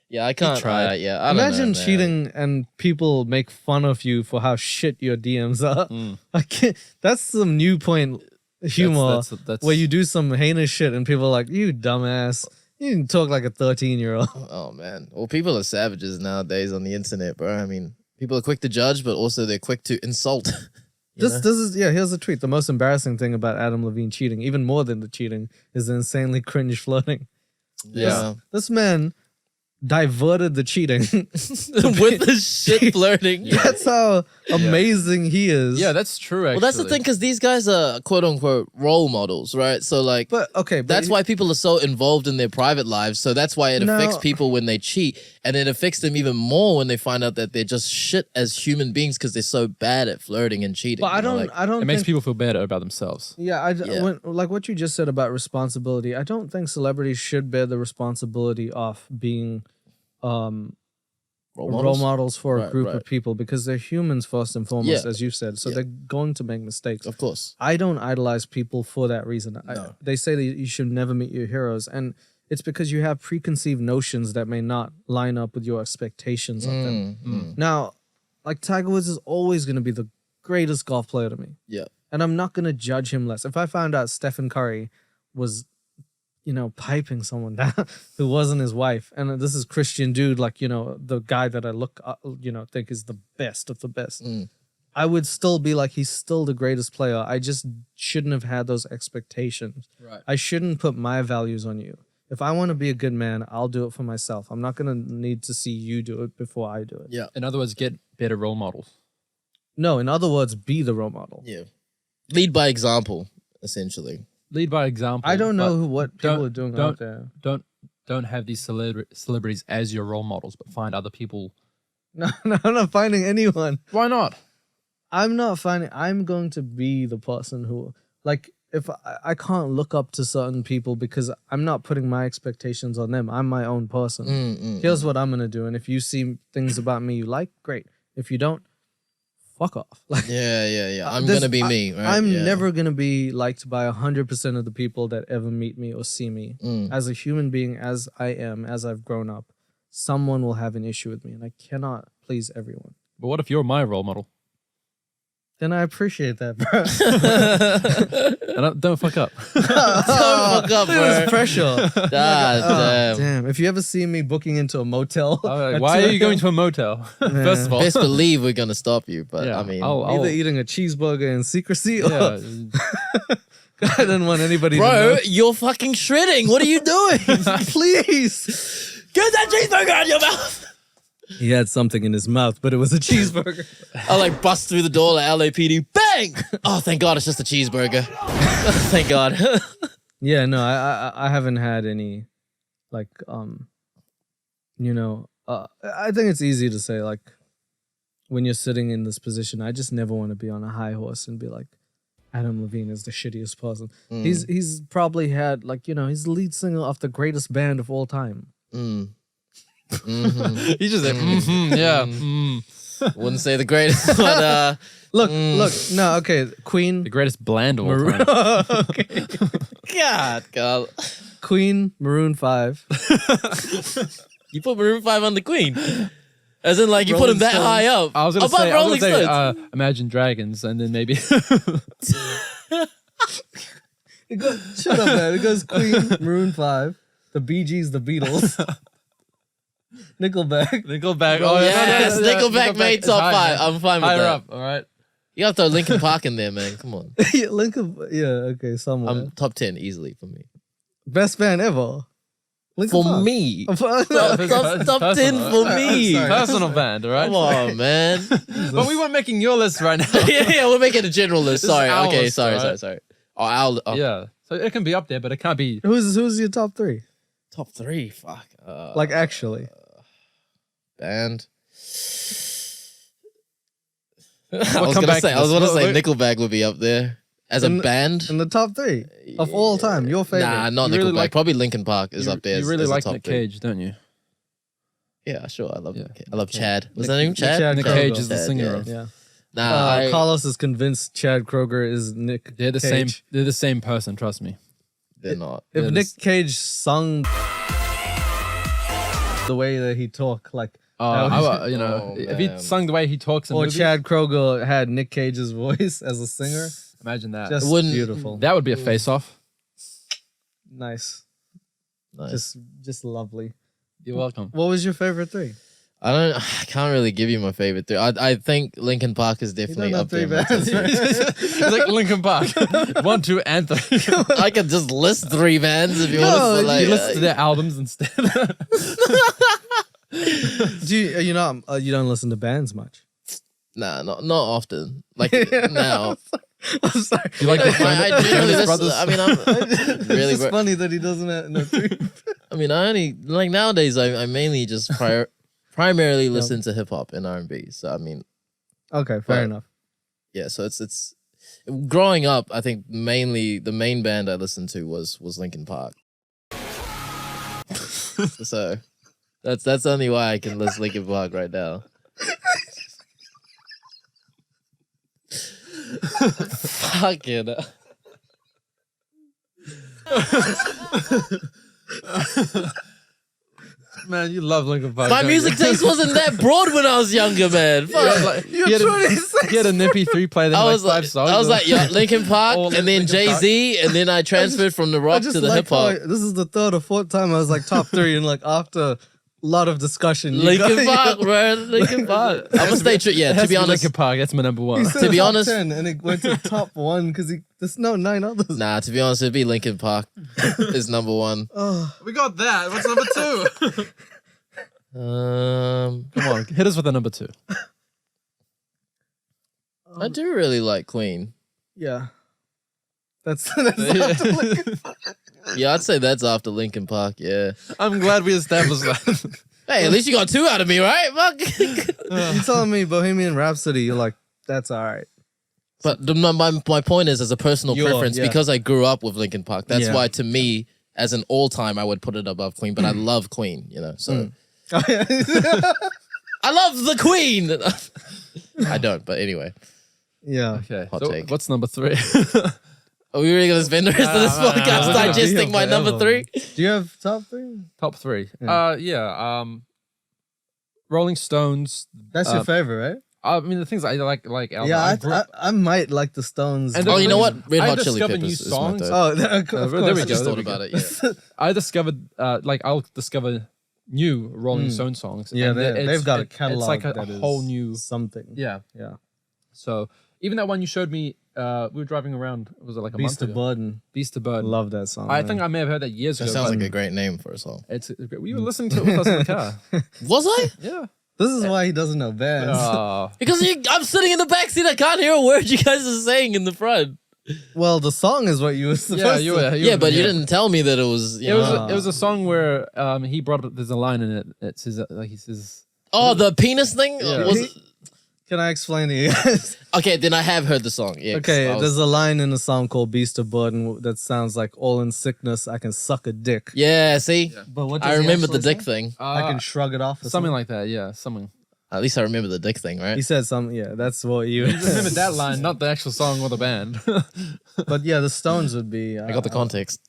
Yeah, I can't. tried. Yeah, I don't Imagine know, man. cheating and people make fun of you for how shit your DMs are. I can't. That's some new point humor That's where you do some heinous shit and people are like, you dumbass. You can talk like a 13-year-old. Oh man. Well, people are savages nowadays on the internet, bro. I mean, people are quick to judge, but also they're quick to insult. This is here's the tweet. The most embarrassing thing about Adam Levine cheating, even more than the cheating, is the insanely cringe flirting. Yeah. This man diverted the cheating With the shit flirting. That's how amazing he is. Yeah, that's true, actually. Well, that's the thing, because these guys are quote unquote role models, right? So like, But okay, but that's why people are so involved in their private lives. So that's why it affects people when they cheat, and it affects them even more when they find out that they're just shit as human beings because they're so bad at flirting and cheating. But I don't It makes think, people feel better about themselves. Yeah, like what you just said about responsibility, I don't think celebrities should bear the responsibility of being role models for a group of people, because they're humans first and foremost, as you said. So they're going to make mistakes. Of course. I don't idolize people for that reason. No. They say that you should never meet your heroes, and it's because you have preconceived notions that may not line up with your expectations of them. Now, like Tiger Woods is always going to be the greatest golf player to me. Yeah. And I'm not going to judge him less. If I found out Stephen Curry was, piping someone down who wasn't his wife, and this is Christian dude, like, the guy that I think is the best of the best, I would still be like, he's still the greatest player. I just shouldn't have had those expectations. Right. I shouldn't put my values on you. If I want to be a good man, I'll do it for myself. I'm not going to need to see you do it before I do it. Yeah. In other words, get better role models. No, in other words, be the role model. Yeah. Lead by example, essentially. Lead by example. I don't know what people don't- are doing don't- out there. Don't have these celebrities as your role models, but find other people. No, I'm not finding anyone. Why not? I'm going to be the person who, like, if I can't look up to certain people because I'm not putting my expectations on them. I'm my own person. Here's what I'm going to do. And if you see things about me you like, great. If you don't, fuck off. Like, Yeah. I'm going to be me, right? I'm Yeah. never going to be liked by 100% of the people that ever meet me or see me. As a human being, as I am, as I've grown up, someone will have an issue with me, and I cannot please everyone. But what if you're my role model? Then I appreciate that, bro. And don't fuck up. Don't fuck up, Look at this bro. pressure. God damn. Damn. If you ever see me booking into a motel, Why are you going to a motel? First of all, Best believe we're going to stop you, but yeah, I mean... I'll- either eating a cheeseburger in secrecy or yeah. I didn't want anybody to Bro, know. you're fucking shredding. What are you doing? Please. Get that cheeseburger out of your mouth. He had something in his mouth, but it was a cheeseburger. I like bust through the door like LAPD. Bang! Oh, thank God, it's just a cheeseburger. Thank God. Yeah, no, I haven't had any, like, I think it's easy to say, like, when you're sitting in this position, I just never want to be on a high horse and be like, Adam Levine is the shittiest person. He's probably had, like, he's the lead singer of the greatest band of all time. He just said, yeah. Wouldn't say the greatest, but Look, no, okay, Queen, The greatest bland of all time. okay. God. Queen, Maroon 5. You put Maroon 5 on the Queen. As in, like, you put Rolling him that Stones. high up. I was gonna above say, Rolling Stones. Imagine Dragons, and then maybe Shut up, man. It goes Queen, Maroon 5, the Bee Gees, the Beatles, Nickelback. Nickelback. Oh, yes, Nickelback made is top high, 5. I'm fine with higher that. up. All right. You gotta throw Linkin Park in there, man. Come on. Yeah, okay, somewhere. Top 10 easily for me. Best band ever. Linkin For Park. me. No, Top 10 for me. sorry. Personal band, all right? Come on, man. But we weren't making your list right now. yeah, we're making a general list. This is Sorry. our Okay, list, sorry. right? Oh, Yeah. So it can be up there, but it can't be. Who's your top 3? Top 3. Fuck. Like, actually. Band. We'll I was come gonna back say to this. Nickelback would be up there as a band. In the top 3 of all time. Your favorite. Nah, not You really Nickelback. like- Probably Linkin Park is up there. You really as a like top Nick 3. Cage, don't you? Yeah, sure. I love Yeah. Nick Cage. I love Chad. Was that name? Nick Chad? Nick Kroger. Cage is the Chad, singer yeah. of. Yeah. Nah, Carlos is convinced Chad Kroger is Nick They're the Cage. same. They're the same person. Trust me. they're not. If Yeah, Nick this- Cage sung the way that he talked, like, Oh, If he man. sung the way he talks in or movies, Chad Kroger had Nick Cage's voice as a singer, imagine that. just Wouldn't- beautiful. That would be a face-off. Nice. Nice. Just lovely. You're welcome. What was your favorite three? I can't really give you my favorite three. I think Linkin Park is definitely have up there. three in my bands, top right? It's like Linkin Park. 1, 2, and 3. I could just list 3 bands if you want to. Like, You listen to their albums instead. Do you know you don't listen to bands much? nah, not often. Like now. I'm sorry. You like the I generally listen. Brothers? I mean, I'm really. It's just funny that he doesn't have no three. I mean, I only like nowadays. I mainly just primarily listen to hip hop and R&B. So I mean, Okay, fair But- enough. yeah. So it's growing up. I think mainly the main band I listened to was Linkin Park. So that's only why I can list Linkin Park right now. Fucking. Man, you love Linkin Park. My don't music you? taste wasn't that broad when I was younger, man. Fuck. Like, you had an MP3 player that I had was like like, 5 songs. I was like, yeah, Linkin Park, All and then Linkin Park. Jay-Z, and then I transferred from the I rock just to the like hip hop. this is the 3rd or 4th time I was like top 3, and like after a lot of discussion, you Linkin got- Park, bro. Linkin Park. I'm gonna stay true. Yeah, It has to be honest. Linkin Park, that's my number 1. He said To be top honest- 10, and it went to top 1 because there's no 9 others. Nah, to be honest, it'd be Linkin Park is number 1. We got that. What's number 2? Come on, hit us with a number 2. I do really like Queen. Yeah, that's after Linkin Park. Yeah, I'd say that's after Linkin Park. Yeah. I'm glad we established that. Hey, at least you got 2 out of me, right? Fuck. You telling me Bohemian Rhapsody? You're like, that's all right. But my point is, as a personal preference, yeah. because I grew up with Linkin Park, that's Yeah. why to me, as an all-time, I would put it above Queen. But I love Queen, you know. So I love the Queen. I don't, but anyway. Yeah. Okay, Hot so take. what's number 3? Are we really gonna spend the rest of this podcast no. digesting my number 3? Do you have top 3? Top 3. Yeah. Rolling Stones. That's your favorite, right? I mean, the things I like album. Yeah, I might like the Stones. And Oh, you know what? I Red Hot Chili discovered Peppers new is my songs. third. Oh, of there course. we I go. just there thought we go. about it. Yeah. I discovered, I'll discover new Rolling Stone songs. Yeah, and they've got a catalog. It's like a that is whole new. something. Yeah. Yeah. So even that one you showed me, we were driving around. Was it like a Beast month of ago? Burden. Beast of Burden. Love that song. I think I may have heard that years That ago. sounds but like a great name for a song. it's we were listening to it with us in the car. Was I? Yeah. this is why he doesn't know bands. Because I'm sitting in the back seat. I can't hear a word you guys are saying in the front. Well, the song is what you were supposed Yeah, to. you were. Yeah, but you didn't tell me that it was. You It know. was a song where he brought up. There's a line in it. It says like he says. Oh, the penis thing. Yeah. Was Can I explain to you guys? okay. Then I have heard the song. Yeah. 'cause Okay, I was- there's a line in the song called Beast of Burden that sounds like all in sickness, I can suck a dick. Yeah. See, But what I remember the dick thing. I can shrug it off. Or Something like that. Yeah, something. At least I remember the dick thing, right? He said something. Yeah, that's what you Remember that line, not the actual song or the band. But yeah, the Stones would be. I got the context.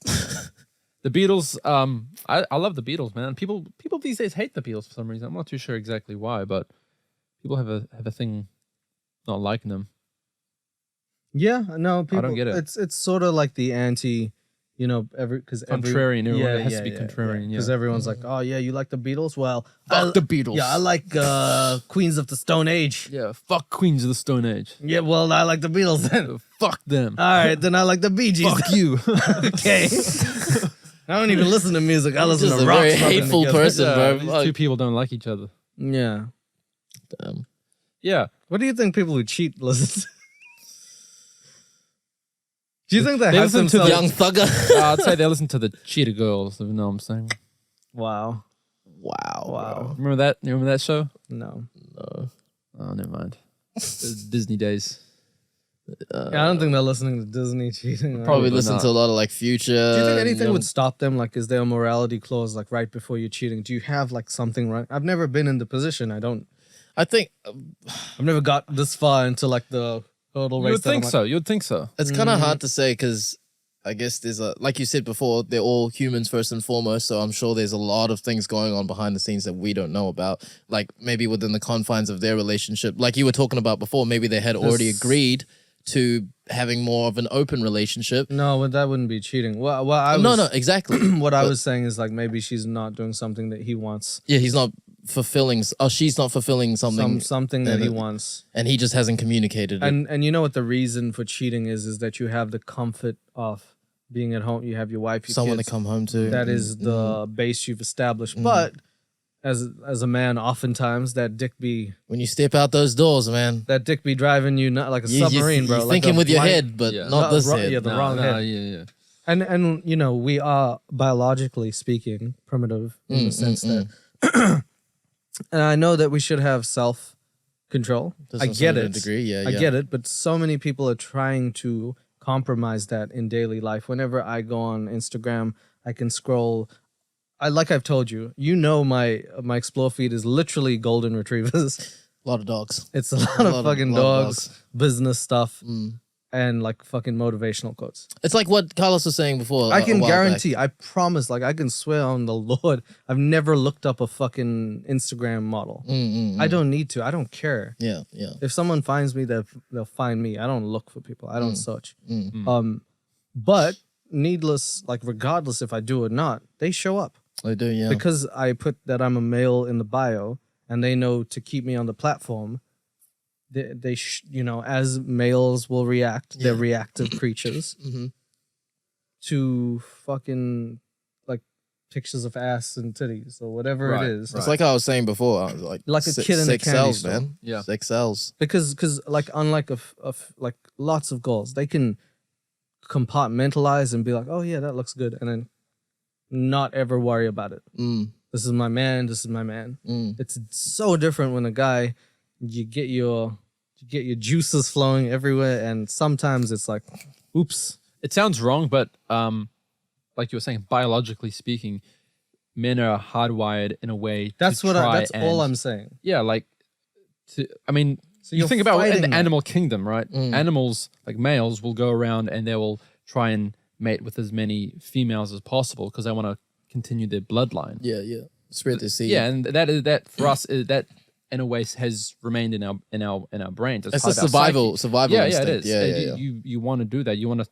The Beatles. I love the Beatles, man. People these days hate the Beatles for some reason. I'm not too sure exactly why, but people have a thing not liking them. Yeah, no, people. don't get it. It's sort of like the anti, because Contrarian. It has to be contrarian. Because Yeah. everyone's like, oh yeah, you like the Beatles? Well, Fuck the Beatles. Yeah, I like Queens of the Stone Age. Yeah. Fuck Queens of the Stone Age. Yeah, well, I like the Beatles then. Fuck them. All right, then I like the Bee Gees. Fuck you. Okay. I don't even listen to music. I listen Just to a rock. very rubbing hateful together. person, bro. These Fuck. two people don't like each other. Yeah. Damn. Yeah. What do you think people who cheat listen to? Do you think they They have listen to themselves? Young Thugger. I'd say they listen to the Cheetah Girls, if you know what I'm saying. Wow. Wow. Remember that? You remember that show? No. Oh, never mind. The Disney days. Yeah, I don't think they're listening to Disney cheating. Probably Probably listen not. to a lot of like Future. Do you think anything Young- would stop them? Like, is there a morality clause like right before you're cheating? Do you have like something right? I've never been in the position. I think I've never got this far into like the hurdle You race. would think so. You would think so. it's kind of hard to say because I guess there's like you said before, they're all humans first and foremost. So I'm sure there's a lot of things going on behind the scenes that we don't know about. Like maybe within the confines of their relationship, like you were talking about before, maybe they had already agreed to having more of an open relationship. No, but that wouldn't be cheating. No, exactly. What I was saying is like maybe she's not doing something that he wants. Yeah, he's not fulfilling. She's not fulfilling Something that he wants, and he just hasn't communicated it. And you know what the reason for cheating is that you have the comfort of being at home. You have your wife, your Someone kids. to come home to. That is the base you've established. But as a man, oftentimes that dick be when you step out those doors, man. that dick be driving you not like a submarine, bro. You're like thinking a with your blind- head, but Yeah. not this wrong- head. Yeah, the wrong head. Yeah. And you know, we are biologically speaking primitive in the sense that and I know that we should have self-control. To I some get sort of it. degree, yeah, I yeah. get it, but so many people are trying to compromise that in daily life. Whenever I go on Instagram, I can scroll. Like I've told you, you know my explore feed is literally golden retrievers. A lot of dogs. It's a lot of fucking lot of dogs, business stuff, and like fucking motivational quotes. It's like what Carlos was saying before. I can a while guarantee, I promise, like I can swear on the Lord, I've never looked up a fucking Instagram model. I don't need to. I don't care. back. Yeah. If someone finds me, they'll find me. I don't look for people. I don't search. But needless, like regardless if I do or not, they show up. I do, yeah. Because I put that I'm a male in the bio, and they know to keep me on the platform. They you know, as males will react, they're reactive creatures to fucking like pictures of ass and titties or whatever Right, it is. It's like I was saying before. I was like A kid in a sex candy sells, store. man. Yeah. Sex sells. Because like unlike like lots of girls, they can compartmentalize and be like, oh yeah, that looks good, and then not ever worry about it. This is my man. This is my man. It's so different when a guy, you get your juices flowing everywhere, and sometimes it's like, oops. It sounds wrong, but like you were saying, biologically speaking, men are hardwired in a way. That's to what. try That's and, all I'm saying. Yeah, like, I mean, So you you're think about in fighting the that. animal kingdom, right? Animals, like males, will go around and they will try and mate with as many females as possible because they want to continue their bloodline. Yeah. Spread the seed. Yeah, and that for us is that in a way has remained in our brains. It's part a of our survival yeah, instinct. it is. Yeah. You want to do that. You want to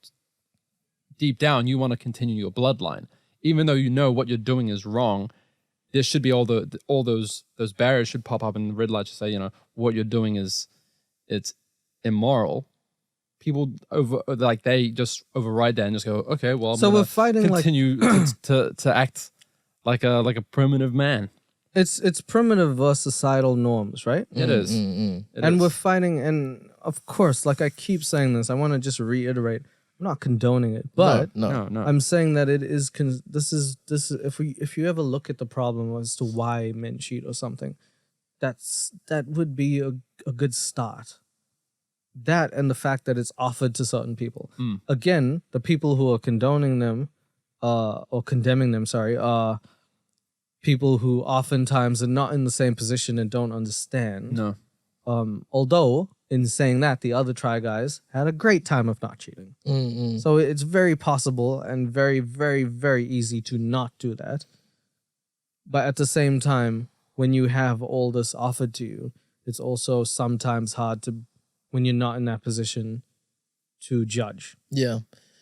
deep down. You want to continue your bloodline, even though you know what you're doing is wrong. There should be all those barriers should pop up in the red light to say, you know, what you're doing it's immoral. People they just override that and just go, okay, well, So we're fighting continue to act like a primitive man. It's primitive versus societal norms, right? It is. And we're fighting, and of course, like I keep saying this, I want to just reiterate, I'm not condoning it, but no. I'm saying that it is. This is if you ever look at the problem as to why men cheat or something, that would be a good start. That and the fact that it's offered to certain people. Again, the people who are condoning them, or condemning them, sorry, are people who oftentimes are not in the same position and don't understand. No. Although, in saying that, the other Try Guys had a great time of not cheating. So it's very possible and very, very, very easy to not do that. But at the same time, when you have all this offered to you, it's also sometimes hard to, when you're not in that position, to judge. Yeah.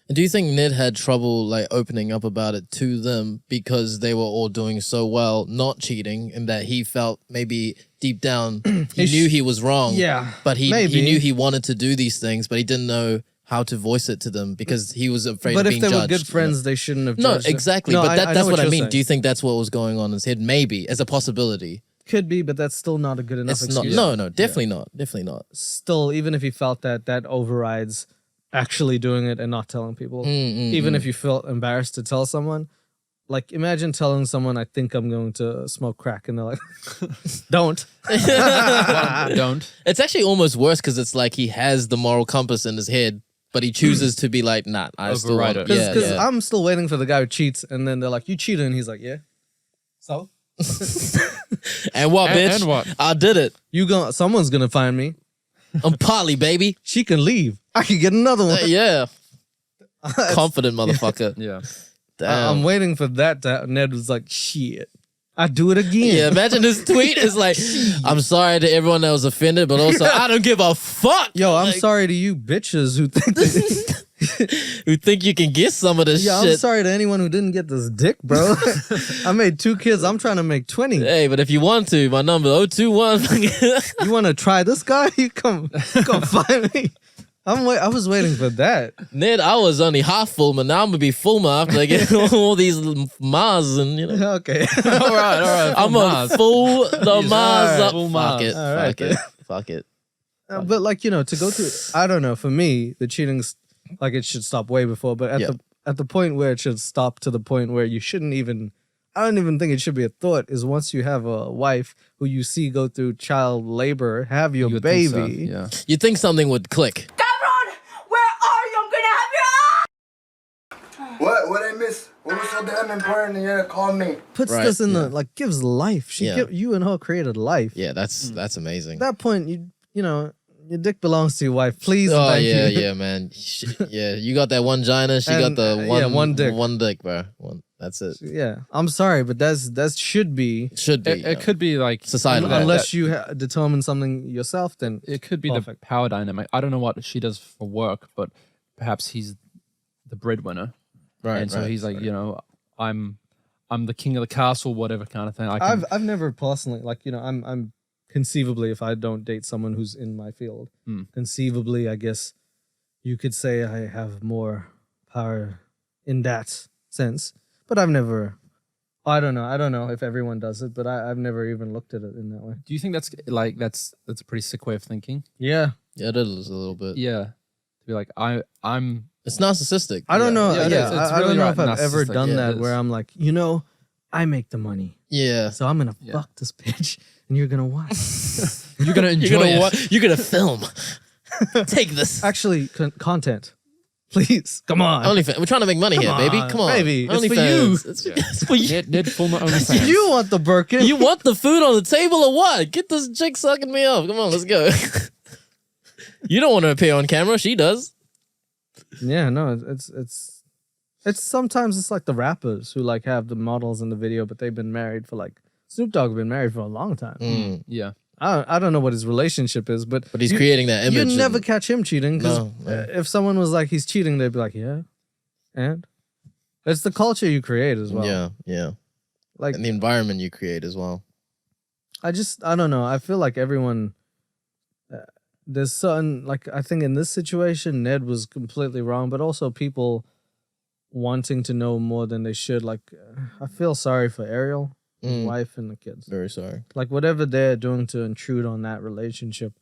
And do you think Ned had trouble like opening up about it to them because they were all doing so well, not cheating, and that he felt maybe deep down he knew he was wrong. Yeah, But he maybe. knew he wanted to do these things, but he didn't know how to voice it to them because he was afraid But of if being they judged. were good friends, they shouldn't have No, judged it. exactly. No, but I know that's what I you're mean. saying. Do you think that's what was going on in his head? Maybe, as a possibility. Could be, but that's still not a good enough It's not. excuse. No, definitely not. Definitely not. Still, even if he felt that overrides actually doing it and not telling people. Even if you felt embarrassed to tell someone, like imagine telling someone, I think I'm going to smoke crack, and they're like, don't. Don't. It's actually almost worse because it's like he has the moral compass in his head, but he chooses to be like, nah, I still Override want it. Yeah, Because yeah. I'm still waiting for the guy who cheats, and then they're like, you cheated, and he's like, yeah. So? And what, bitch? And what? I did it. Someone's gonna find me. I'm Polly, baby. She can leave. I can get another one. Yeah. Confident motherfucker. Yeah. Damn. I'm waiting for that. Ned was like, shit. I'd do it again. Yeah, imagine this tweet is like, I'm sorry to everyone that was offended, but also I don't give a fuck. Yo, I'm Like, sorry to you bitches who think who think you can get some of this Yeah, shit. I'm sorry to anyone who didn't get this dick, bro. I made 2 kids. I'm trying to make 20. Hey, but if you want to, my number 021. You want to try this guy? You come find me. I was waiting for that. Ned, I was only half Fulmer. Now I'm gonna be Fulmer after I get all these Mars and Okay. all right. I'm gonna full the Mars up. Full Fuck Mars. it. All right, Fuck it. Fuck it. But like, to go through, I don't know. For me, the cheating's like it should stop way before. But at the point where it should stop to the point where you shouldn't even. I don't even think it should be a thought. Is once you have a wife who you see go through child labor, have your You would think so, baby. yeah. You'd think something would click. Cabron, where are you? I'm gonna have your ass! What I miss? What was so damn important? Yeah, call me. Puts Right, this in the gives life. Yeah. You and her created life. Yeah, that's amazing. At that point, your dick belongs to your wife. Please, Oh thank yeah, you. yeah, man. Yeah, you got that one gina. She got And, the one dick. One dick, bro. That's it. Yeah, I'm sorry, but that should be Should be. It could be like Societal. unless you determine something yourself. Then it could be Perfect. the power dynamic. I don't know what she does for work, but perhaps he's the breadwinner, Right. and so right, he's like, right. I'm the king of the castle, whatever kind of thing. I can, I've never personally I'm conceivably, if I don't date someone who's in my field, conceivably, I guess you could say I have more power in that sense. But I've never. I don't know if everyone does it, but I've never even looked at it in that way. do you think that's a pretty sick way of thinking? Yeah, Yeah, it is a little bit. Yeah, to be like I'm It's narcissistic. I don't know. Yeah, it Yeah, is. It's I really don't know right, if I've ever narcissistic. done Yeah, that it where is. I'm like, I make the money, Yeah. so I'm gonna fuck this bitch, and you're gonna watch. you're gonna enjoy it. You're gonna film. Take this. Actually, content, please, come on. OnlyFans. We're trying to make money here, baby. on, Come on. baby. It's for OnlyFans. It's for you. Ned Fulmer OnlyFans. You want the Birkin? You want the food on the table or what? Get this chick sucking me off. Come on, let's go. You don't want to appear on camera. She does. Yeah, no, it's sometimes it's like the rappers who like have the models in the video, but they've been married for like Snoop Dogg been married for a long time. Yeah. I don't know what his relationship is, but But he's creating that you image. never catch him cheating because No, no. if someone was like he's cheating, they'd be like, yeah, and it's the culture you create as well. Yeah, yeah. Like And the environment you create as well. I don't know. I feel like everyone. There's certain like I think in this situation Ned was completely wrong, but also people wanting to know more than they should. Like I feel sorry for Ariel, his wife, and the kids. Very sorry. Like whatever they're doing to intrude on that relationship,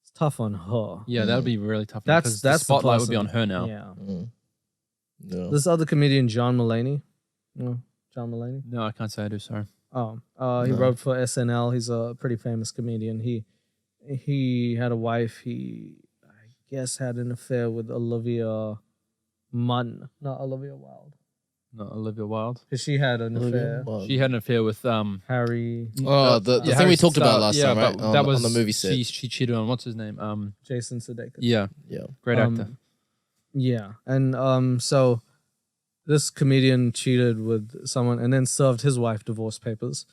it's tough on her. Yeah, that would be really tough. That's because the the spotlight would be person. on her now. Yeah. No. This other comedian, John Mulaney. No, John Mulaney. No, I can't say I do. Sorry. He wrote for SNL. He's a pretty famous comedian. He had a wife. He, I guess, had an affair with Olivia Munn, not Olivia Wilde, Not Olivia Wilde. because she had an affair. She had an affair with Harry, Oh, the thing we Harry talked about Styles. last Yeah, time, right? but that was on the movie set. She cheated on what's his name? Jason Sudeikis. Yeah, Yeah. great actor. Yeah, and so this comedian cheated with someone and then served his wife divorce papers.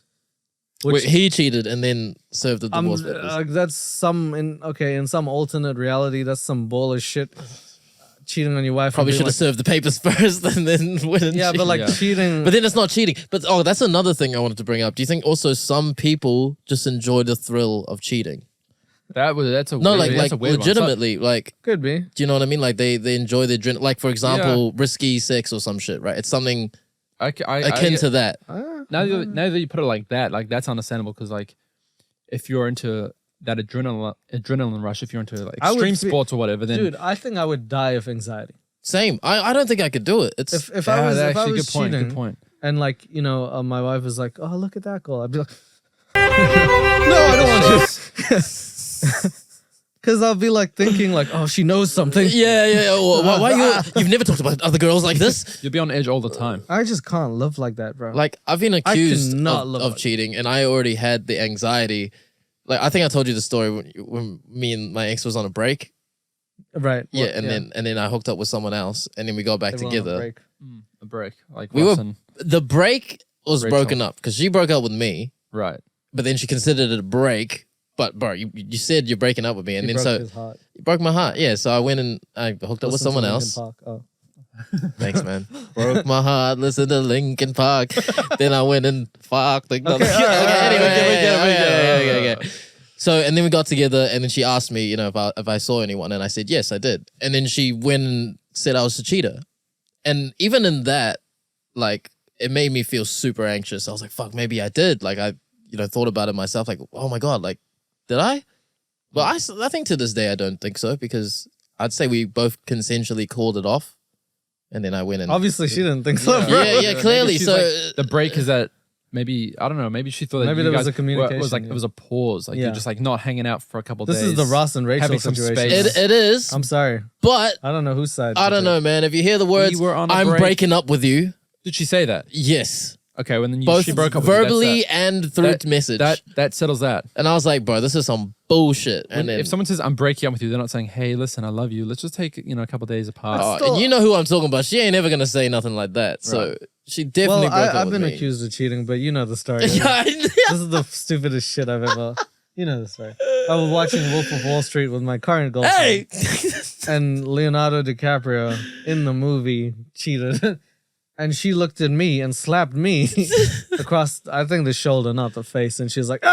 Wait, he cheated and then served the divorce papers. That's in some alternate reality, that's some bullish shit. Cheating on your wife. Probably and should being have served the papers first and then went and Yeah, but like Yeah. cheating. But then it's not cheating. But that's another thing I wanted to bring up. Do you think also some people just enjoy the thrill of cheating? That's a No, weird, like that's a weird one. legitimately, like, could be. do you know what I mean? Like they enjoy the adrenaline. Like for example, risky sex or some shit, right? It's something I akin to that. now that you put it like that, like that's understandable because like if you're into that adrenaline rush, if you're into like I would extreme fe- sports or whatever, then Dude, I think I would die of anxiety. Same. I don't think I could do it. It's If I was actually cheating, good point. and like my wife was like, "Oh, look at that girl," I'd be like, "No, I don't want to," because I'll be like thinking like, "Oh, she knows something." yeah. Why you've never talked about other girls like this? You'll be on edge all the time. I just can't live like that, bro. Like I've been accused cannot live of like- cheating, and I already had the anxiety. Like I think I told you the story when me and my ex was on a break. right? Yeah, and then I hooked up with someone else, and then we got back Everyone on together. break. A break, like We Ross were and- the break was Rachel. broken up because she broke up with me, Right. but then she considered it a break. But bro, you said you're breaking up with me, and He then broke so his heart. it broke my heart. Yeah, so I went and I hooked up with Listen to someone Linkin else. Park. Oh. Thanks, man. Broke my heart. Listen to Linkin Park. Then I went and fucked. Like, Okay, all right, anyway, okay. So and then we got together, and then she asked me, you know, if I saw anyone, and I said yes, I did. And then she went and said I was a cheater, and even in that, like, it made me feel super anxious. I was like, fuck, maybe I did. Like, I, you know, thought about it myself. Like, oh my god, like, did I? Well, I think to this day I don't think so because I'd say we both consensually called it off. And then I went and Obviously, she didn't think so, bro. yeah, clearly. Maybe she's So like, the break is that maybe I don't know. Maybe she thought that Maybe you there was guys a communication, It was like yeah. it was a pause. Like Yeah. you're just like not hanging out for a couple This days. is the Ross and Rachel having some situation. space. it is, I'm sorry. but I don't know whose side. I to don't take. know, man. If you hear the words, were on a I'm break. breaking up with you. Did she say that? Yes, Okay, well then both she broke up with you. verbally That's and through that. message. That settles that. And I was like, bro, this is some bullshit. And then If someone says I'm breaking up with you, they're not saying, "Hey, listen, I love you. Let's just take a couple days apart." oh, and you know who I'm talking about. She ain't ever gonna say nothing like that. So Right. she definitely Well, broke up I've with been me. accused of cheating, but you know the story. Yeah, This is the stupidest shit I've ever. You know the story. I was watching Wolf of Wall Street with my current girlfriend, hey, and Leonardo DiCaprio in the movie cheated. And she looked at me and slapped me across, I think, the shoulder, not the face. And she was like,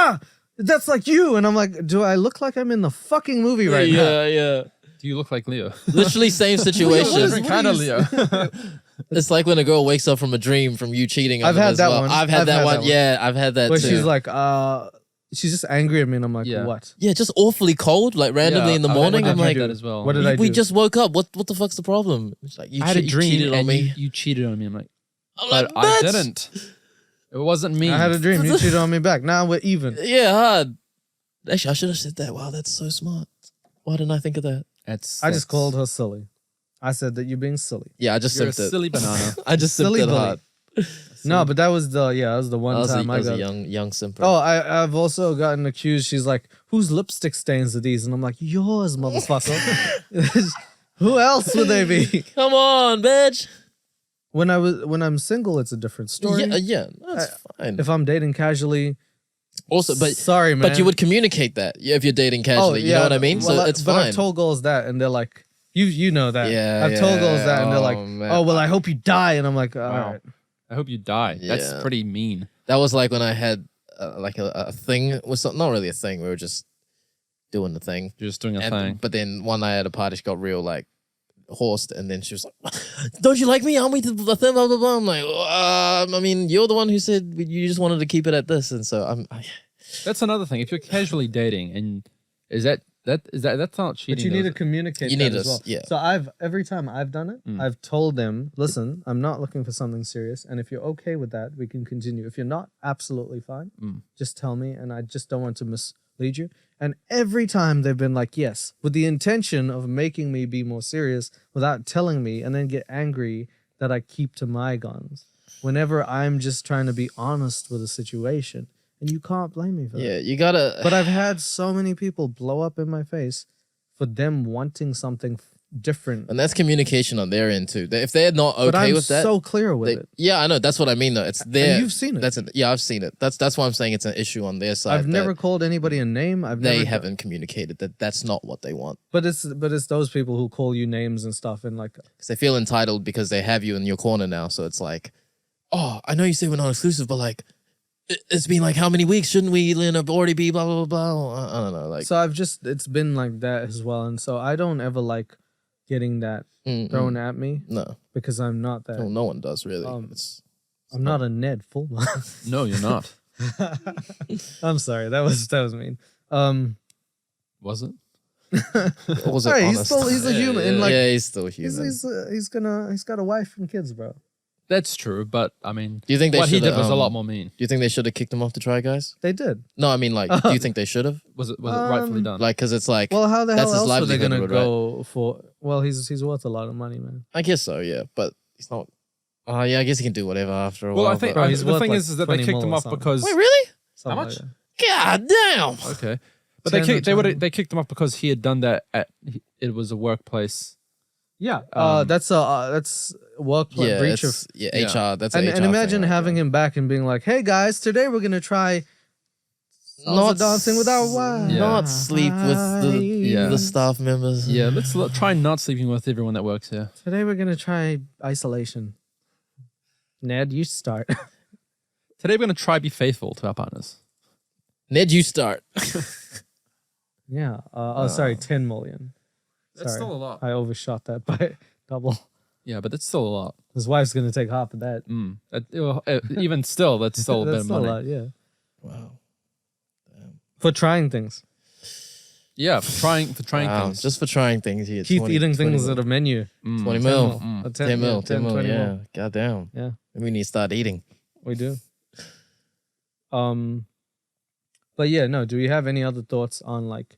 that's like you. And I'm like, do I look like I'm in the fucking movie right now? yeah. Do you look like Leo? Literally same situation. Different kind of Leo. It's like when a girl wakes up from a dream from you cheating on I've them had as that well. one. I've had that one. Yeah, I've had that Where too. she's like, she's just angry at me. And I'm like, Yeah. what? yeah, just awfully cold, like randomly in the morning. I'm like, that as well. What did I do? we just woke up. What the fuck's the problem? It's like you, I had a you dream cheated on and me. You cheated on me. I'm like, I'm but like, I "Bitch." didn't. It wasn't me. I had a dream. You cheated on me back. Now we're even. Yeah, hard. Actually, I should have said that. Wow, that's so smart. Why didn't I think of that? I just called her silly. I said that you're being silly. Yeah, I just You're a sipped it. silly banana. I just sipped Silly it bully. hard. No, but that was the one I was time I a got. young simper. Oh, I've also gotten accused. She's like, whose lipstick stains are these? And I'm like, yours, motherfucker. Who else would they be? Come on, bitch. When I'm single, it's a different story. Yeah, that's fine. If I'm dating casually, Also, but sorry, man. but you would communicate that if you're dating casually. You know what I mean? Well, So it's but fine. I've told girls that, and they're like, you know that. Yeah, I've told girls yeah. that, and they're like, Oh, man. oh well, I hope you die. And I'm like, all Wow. right. I hope you die. That's Yeah. pretty mean. That was like when I had like a thing. Was not really a thing. We were just doing the thing. You're just doing a thing. But then one night at a party, she got real like horsed, and then she was like, "Don't you like me? Aren't we the thing?" Blah blah blah. I'm like, I mean, you're the one who said you just wanted to keep it at this, and so That's another thing. If you're casually dating, and that's not cheating. But you need though. to communicate You that need as to- well. yeah. So every time I've done it, I've told them, listen, I'm not looking for something serious, and if you're okay with that, we can continue. If you're not, absolutely fine. Just tell me, and I just don't want to mislead you. And every time they've been like, yes, with the intention of making me be more serious without telling me, and then get angry that I keep to my guns whenever I'm just trying to be honest with a situation. And you can't blame me for that. yeah, you gotta. But I've had so many people blow up in my face for them wanting something different. And that's communication on their end too. If they're not okay but I'm with that, so clear with it. yeah, I know. That's what I mean though. It's there. you've seen it. Yeah, I've seen it. That's why I'm saying it's an issue on their side. I've never called anybody a name. They haven't communicated that that's not what they want. But it's those people who call you names and stuff and like Because they feel entitled because they have you in your corner now. So it's like, oh, I know you say we're not exclusive, but like, it's been like how many weeks? Shouldn't we, already be blah blah blah? I don't know. Like, so it's been like that as well. And so I don't ever like getting that thrown at me no, because I'm not that. no one does really. I'm not a Ned Fulmer. No, you're not. I'm sorry. That was mean. Was it? Or was it Hey, honest? he's a human. And like, yeah, he's still human. he's got a wife and kids, bro. That's true, but I mean, Do you think they what he shoulda, did was a lot more mean. Do you think they should have kicked him off the Try Guys? They did. No, I mean, like, do you think they should have? Was it rightfully done? Like, because it's like, Well, how the that's hell his else were they livelihood, gonna right? go for? Well, he's worth a lot of money, man. I guess so, yeah, but he's not. Oh, yeah, I guess he can do whatever after a well, while. I think but- he's the worth thing like is that they 20 kicked him mil or off something. because Wait, really? Something much? like that. God damn! okay, but 10 or they 20. kicked him off because he had done that at it was a workplace. Yeah, that's work breach of HR. That's and, an HR and imagine thing, having him back and being like, "Hey guys, today we're gonna try not dancing with our wives, not sleep with the staff members. Yeah, let's try not sleeping with everyone that works here. Today we're gonna try isolation." Ned, you start. Today we're gonna try be faithful to our partners. Ned, you start. Yeah. Sorry, 10 million. That's Sorry. still a lot. I overshot that by double. Yeah, but that's still a lot. His wife's gonna take half of that. Even still, that's still a bit That's of still money. a lot, yeah. Wow. For trying things. Yeah, for trying Wow. things. Just for trying things here. Keep 20 eating 20 things mil. at a menu. 20 mil. 10 10 mil. 20 Yeah. mil. God damn. Yeah, We need to start eating. we do. But yeah, no, do we have any other thoughts on like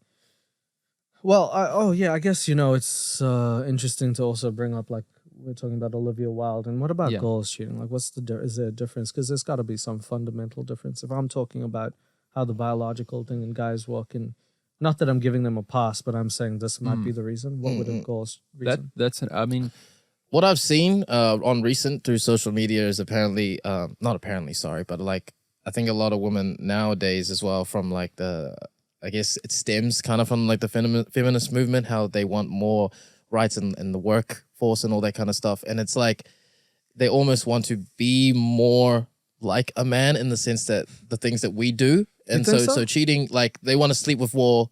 I guess it's interesting to also bring up like we're talking about Olivia Wilde and what about girls cheating? Like what's is there a difference? Because there's got to be some fundamental difference. If I'm talking about how the biological thing and guys work and not that I'm giving them a pass, but I'm saying this might be the reason. What would a girl's reason? What I've seen on recent through social media is apparently, not apparently, sorry, but like I think a lot of women nowadays as well from like I guess it stems kind of from like the feminist movement, how they want more rights in the workforce and all that kind of stuff. And it's like they almost want to be more like a man in the sense that the things that we do. And so cheating, like they want to sleep with more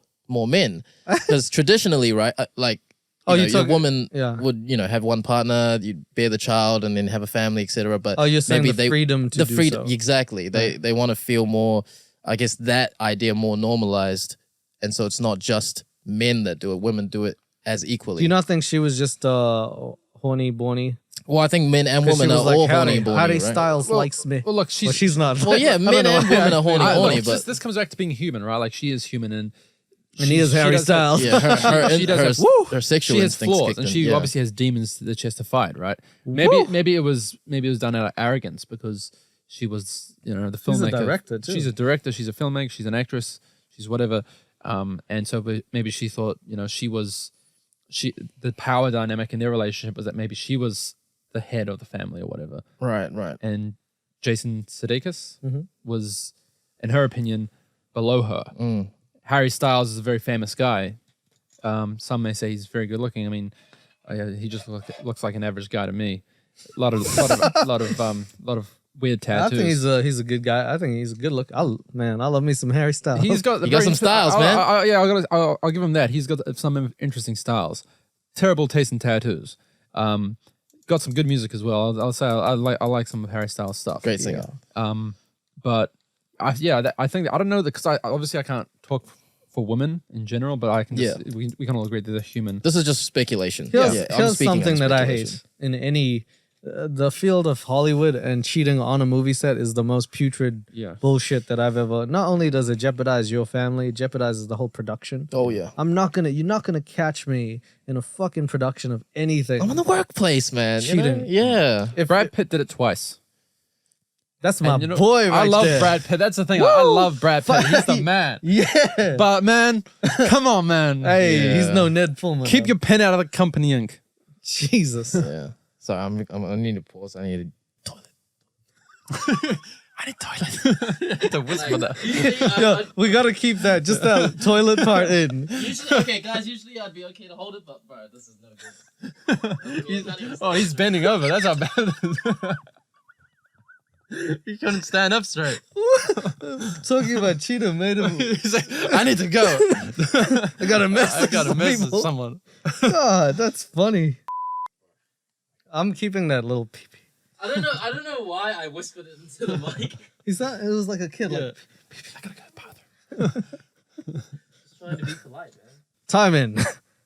men because traditionally, right, like your woman would have one partner, you'd bear the child and then have a family, etc. But you're saying the freedom to do so. Exactly. They want to feel more, I guess, that idea more normalized, and so it's not just men that do it; women do it as equally. Do you not think she was just horny, borny? Well, I think men and women are all horny, borny, Harry right? Styles likes me. Well, look, she's not. Well, yeah, men and women are horny, but this comes back to being human, right? Like she is human and he is Harry Styles. Yeah, her sexual she has instincts flaws, kicked and in, she obviously has demons that she has to fight, right? Maybe it was done out of arrogance because she was, the filmmaker. She's a director too. She's a director. She's a filmmaker. She's an actress. She's whatever. And so maybe she thought, the power dynamic in their relationship was that maybe she was the head of the family or whatever. Right. And Jason Sudeikis was, in her opinion, below her. Harry Styles is a very famous guy. Some may say he's very good looking. I mean, he just looks like an average guy to me. A lot of weird tattoos. I think he's a good guy. I think he's a good look. I love me some Harry Styles. He's got some styles, man. I'll give him that. He's got some interesting styles. Terrible taste in tattoos. Got some good music as well. I'll say I like some of Harry Styles stuff. Great singer. But I think I don't know because I can't talk for women in general, but I can just we can all agree that they're human. This is just speculation. Here's something that I hate in any the field of Hollywood, and cheating on a movie set is the most putrid bullshit that I've ever. Not only does it jeopardize your family, it jeopardizes the whole production. Oh yeah. You're not gonna catch me in a fucking production of anything. I'm in the workplace, man. Cheating. Yeah. If Brad Pitt did it twice. That's my boy right I love there. Brad Pitt. That's the thing. I love Brad Pitt. He's the man. Yeah. But man, come on, man. Hey, he's no Ned Fulmer. Keep your pen out of the company ink. Jesus. Yeah. So I need to pause. I need a toilet. I need toilet. To whisper that. Yo, we gotta keep that toilet part in. Usually I'd be okay to hold it, but bro, this is no good. He's bending over. That's how bad it is. He couldn't stand up straight. Talking about cheetah made him. He's like, I need to go. I got a message. With someone. God, that's funny. I'm keeping that little pee-pee. I don't know why I whispered it into the mic. It was like a kid. Like, pee-pee, I gotta go bathroom. Just trying to be polite, man. Time in.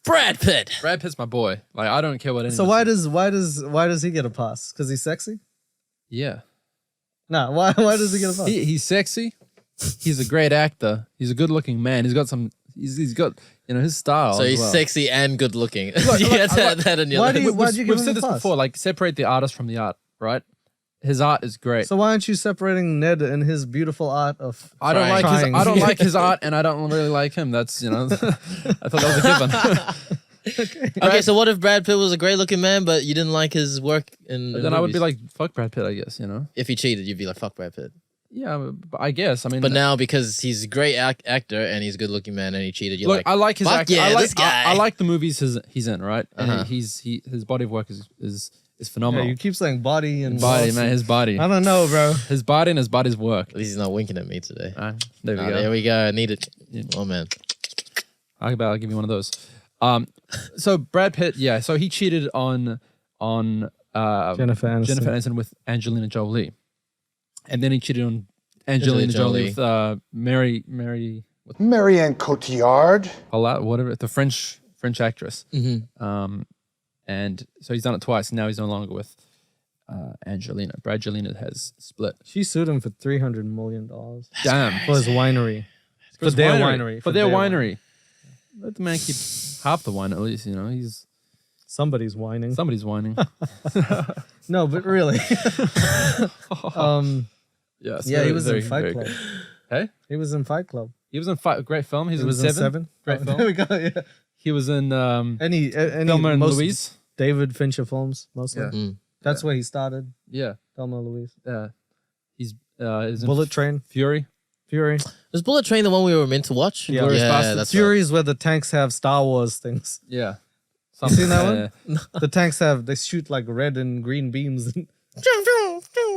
Brad Pitt. Brad Pitt's my boy. Like I don't care what anyone. So why does he get a pass? Because he's sexy? Yeah. Nah, why does he get a pass? He's sexy. He's a great actor. He's a good-looking man. He's got some. He's got his style. So he's sexy and good looking. That in your life. Why'd you give We've him said a this pass? before. Like separate the artist from the art, right? His art is great. So why aren't you separating Ned and his beautiful art of? I don't trying? like his art, and I don't really like him. That's I thought that was a given. Okay, so what if Brad Pitt was a great looking man, but you didn't like his work in Then I would be like, fuck Brad Pitt, I guess, you know? if he cheated, you'd be like, fuck Brad Pitt. Yeah, but I guess. I mean, But now because he's a great actor and he's a good looking man and he cheated, you're look, like, I like his fuck acting. yeah, I like, this guy. I like the movies he's in, right? And Uh-huh. his body of work is Yeah, phenomenal. you keep saying body and body, boss. man, his body. I don't know, bro. His body and his body's work. at least he's not winking at me today. There we go. There we go. I need it. Oh man. I'll give you one of those. So Brad Pitt, yeah. So he cheated on Jennifer Aniston. Jennifer Aniston with Angelina Jolie, and then he cheated on Angelina Jolie with Mary Marianne Cotillard. whatever, the French actress. Mm-hmm. And so he's done it twice. And now he's no longer with Angelina. Bradgelina has split. She sued him for $300 million Damn. for his winery. For their winery. For their winery. Let the man keep half the wine at least, you know. Somebody's whining. Somebody's whining. No, but really. Yes. Yeah, he was in Fight Club. Hey? He was in Fight Club. He was in Great film. He He was was in in Seven. Great film. There we go. Yeah. He was in Any Thelma and most Louise. David Fincher films, mostly. Yeah. Mm. That's where he started. Yeah. Thelma and Louise. He's in Bullet Train. Fury. Fury. Was Bullet Train the one we were meant to watch? Yeah. Glorious yeah Bastards. that's Fury is where the tanks have Star Wars things. Yeah. You seen that one? The tanks they shoot like red and green beams.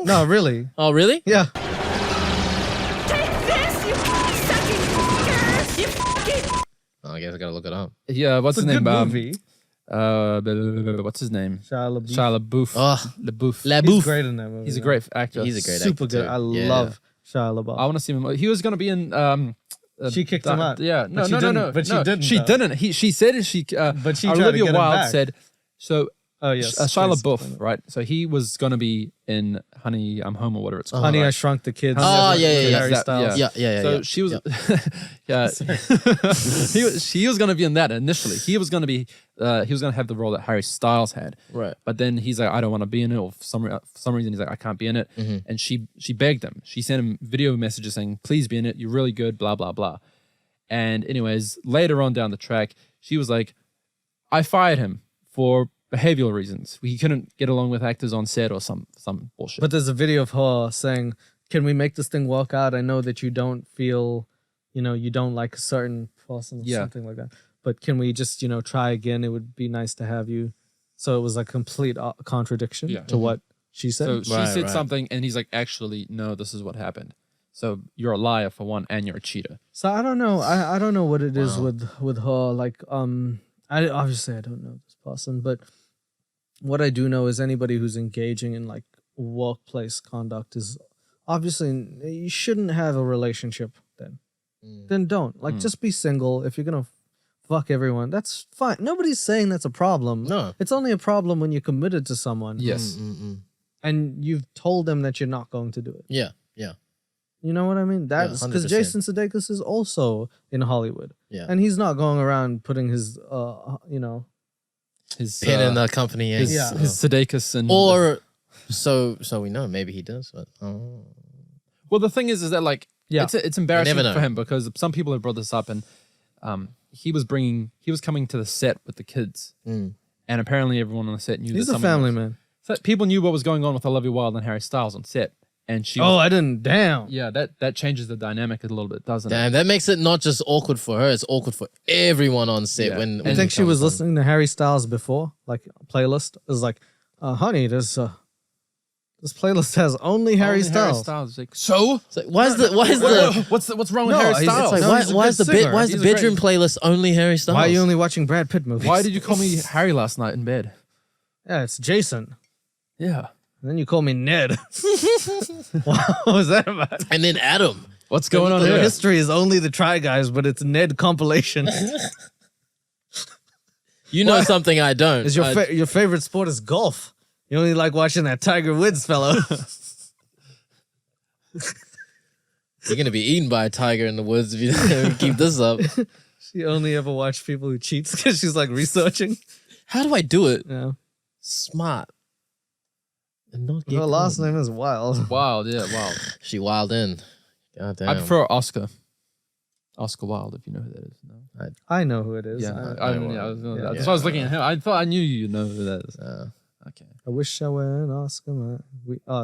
No, really. Right. Oh, really? Yeah. Take this, you sucking fucker! You fucking... Oh, I guess I gotta look it up. Yeah. What's It's a his good name? movie. What's his name? Shia LaBeouf. Shia LaBeouf. Oh, LaBeouf. La He's Bouffe. great in that movie. He's a yeah. great actor. He's a great Super actor good. too. I Yeah. love Shia LaBeouf. I want to see him. He was going to be in. She kicked him out. Yeah. No. But she No. didn't- No. but she no. didn't, She though. didn't. She said she. But she tried to Olivia get him Wilde back. said. So. Oh, yes. Shia please. LaBeouf, right? So he was going to be in Honey, I'm Home or whatever it's called. Honey, right? I Shrunk the Kids. Oh, yeah, with yeah, Harry yeah. Styles. Yeah. So she was, yeah, she was going to be in that initially. He was going to have the role that Harry Styles had. Right. But then he's like, I don't want to be in it, or for some reason he's like, I can't be in it. Mm-hmm. And she begged him. She sent him video messages saying, please be in it. You're really good. Blah blah blah. And anyways, later on down the track, she was like, I fired him for behavioral reasons. He couldn't get along with actors on set or some bullshit. But there's a video of her saying, can we make this thing work out? I know that you don't feel, you don't like a certain person or something like that. But can we just, try again? It would be nice to have you. So it was a complete contradiction to what she said. So she said something, and he's like, actually, no, this is what happened. So you're a liar for one, and you're a cheater. So I don't know. I don't know what it is with her. Like, I don't know this person, but what I do know is anybody who's engaging in like workplace conduct is obviously you shouldn't have a relationship then. Then don't. Like, just be single. If you're gonna fuck everyone, that's fine. Nobody's saying that's a problem. No. It's only a problem when you're committed to someone. Yes. And you've told them that you're not going to do it. Yeah. You know what I mean? That's because 100%. Jason Sudeikis is also in Hollywood. Yeah. And he's not going around putting his His Pin in the company. his Sudeikis and Or so we know. Maybe he does. But, well, the thing is that like it's embarrassing never know. for him because some people have brought this up, and he was coming to the set with the kids, and apparently everyone on the set knew. He's that a someone family was- man. So people knew what was going on with Olivia Wilde and Harry Styles on set, and she. Oh, I didn't. Damn. Yeah, that changes the dynamic a little bit, doesn't it? damn, that makes it not just awkward for her. It's awkward for everyone on set. Yeah. When I it think she was comes listening to Harry Styles before, like a playlist. It was like, honey, this playlist has only Harry Only Styles. Like, so It's like, why is the what's wrong with No, Harry he's- Styles? it's like, why he's a why good is the singer. why is the He's a great- bedroom playlist only Harry Styles? Why are you only watching Brad Pitt movies? Why did you call me Harry last night in bed? Yeah, it's Jason. Yeah. And then you call me Ned. What was that about? And then Adam. What's going on The here? history is only the Try Guys, but it's Ned compilation. You know something I don't. Is your favorite sport is golf? You only like watching that Tiger Woods fellow. You're gonna be eaten by a tiger in the woods if you don't keep this up. She only ever watched people who cheats because she's like researching. How do I do it? Yeah. Smart. And not get Her last caught. name is Wild. Wild, yeah, wild. She wild in. God damn. I prefer Oscar. Oscar Wilde, if you know who that is. No. I know who it is. Yeah, I that's why I was looking at him. I thought I knew you know who that is. Okay. I wish I were an Oscar man.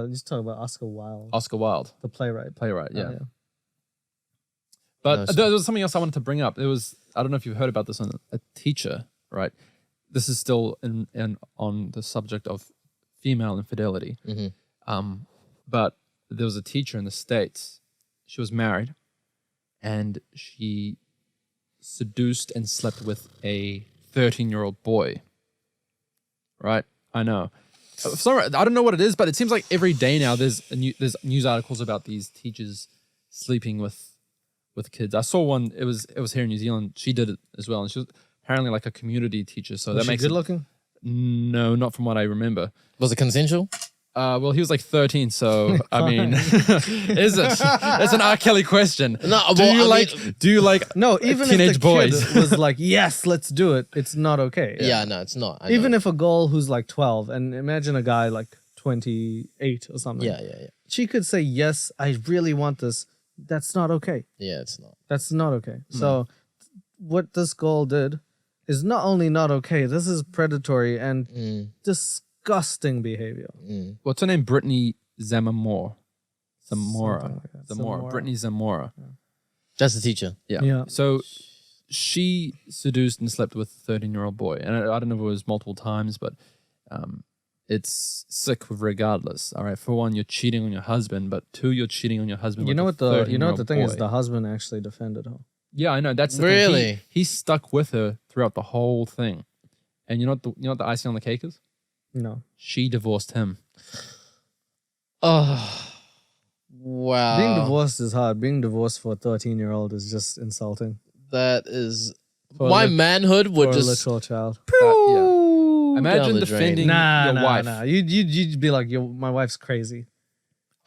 Just talk about Oscar Wilde. Oscar Wilde, The playwright. yeah. But there was something else I wanted to bring up. It was, I don't know if you've heard about this on a teacher, right? This is still on the subject of female infidelity. But there was a teacher in the States. She was married and she seduced and slept with a 13-year-old boy. Right? I know. Sorry, I don't know what it is, but it seems like every day now there's news articles about these teachers sleeping with kids. I saw one. It was here in New Zealand. She did it as well, and she was apparently like a community teacher. So that makes good looking. No, not from what I remember. Was it consensual? Well, he was like 13, so I mean, is it? That's an R. Kelly question. No, do you like No, even teenage if the boys? kid was like, yes, let's do it, it's not okay. Yeah, no, it's not. I Even know. if a girl who's like 12, and imagine a guy like 28 or something. Yeah. She could say, yes, I really want this. That's not okay. Yeah, it's not. That's not okay. So what this girl did is not only not okay, this is predatory and disgusting behavior. What's her name? Brittany Zamora. Something like that. Zamora. Brittany Zamora. Just a teacher. Yeah. So she seduced and slept with a 13-year-old boy. And I don't know if it was multiple times, but it's sick regardless. All right. For one, you're cheating on your husband, but two, you're cheating on your husband. You know with what a the thing 13-year-old is? boy. The husband actually defended her. Yeah, I know. That's the Really? thing. He stuck with her throughout the whole thing. And you know what the icing on the cake is? No. She divorced him. Oh, wow. Being divorced is hard. Being divorced for a 13-year-old is just insulting. That is... For My a manhood would for just... a literal child. Yeah. Imagine down the defending drain. your wife. Nah. You'd be like, my wife's crazy.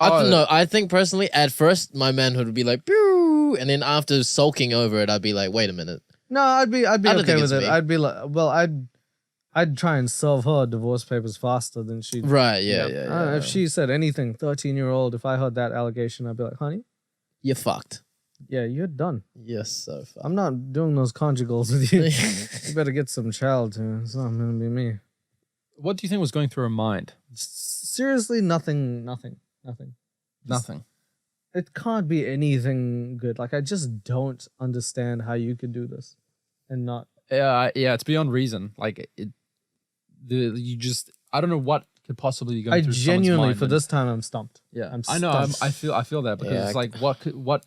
I don't know. I think personally, at first, my manhood would be like, pew, and then after sulking over it, I'd be like, wait a minute. No, I'd be don't okay think with it's it. me. I'd be like, well, I'd try and solve her divorce papers faster than she'd. Right, yeah. I don't know, if she said anything, 13-year-old, if I heard that allegation, I'd be like, honey, You're fucked. yeah, you're done. You're so fucked. I'm not doing those conjugals with you. You better get some child to. It's not gonna be me. What do you think was going through her mind? Seriously, nothing. Nothing. It can't be anything good. Like, I just don't understand how you could do this and not. Yeah, it's beyond reason. Like I don't know what could possibly be going I through someone's genuinely, mind for when- this time, I'm stumped. Yeah, I'm I know. stumped. I feel that because Yeah, it's like what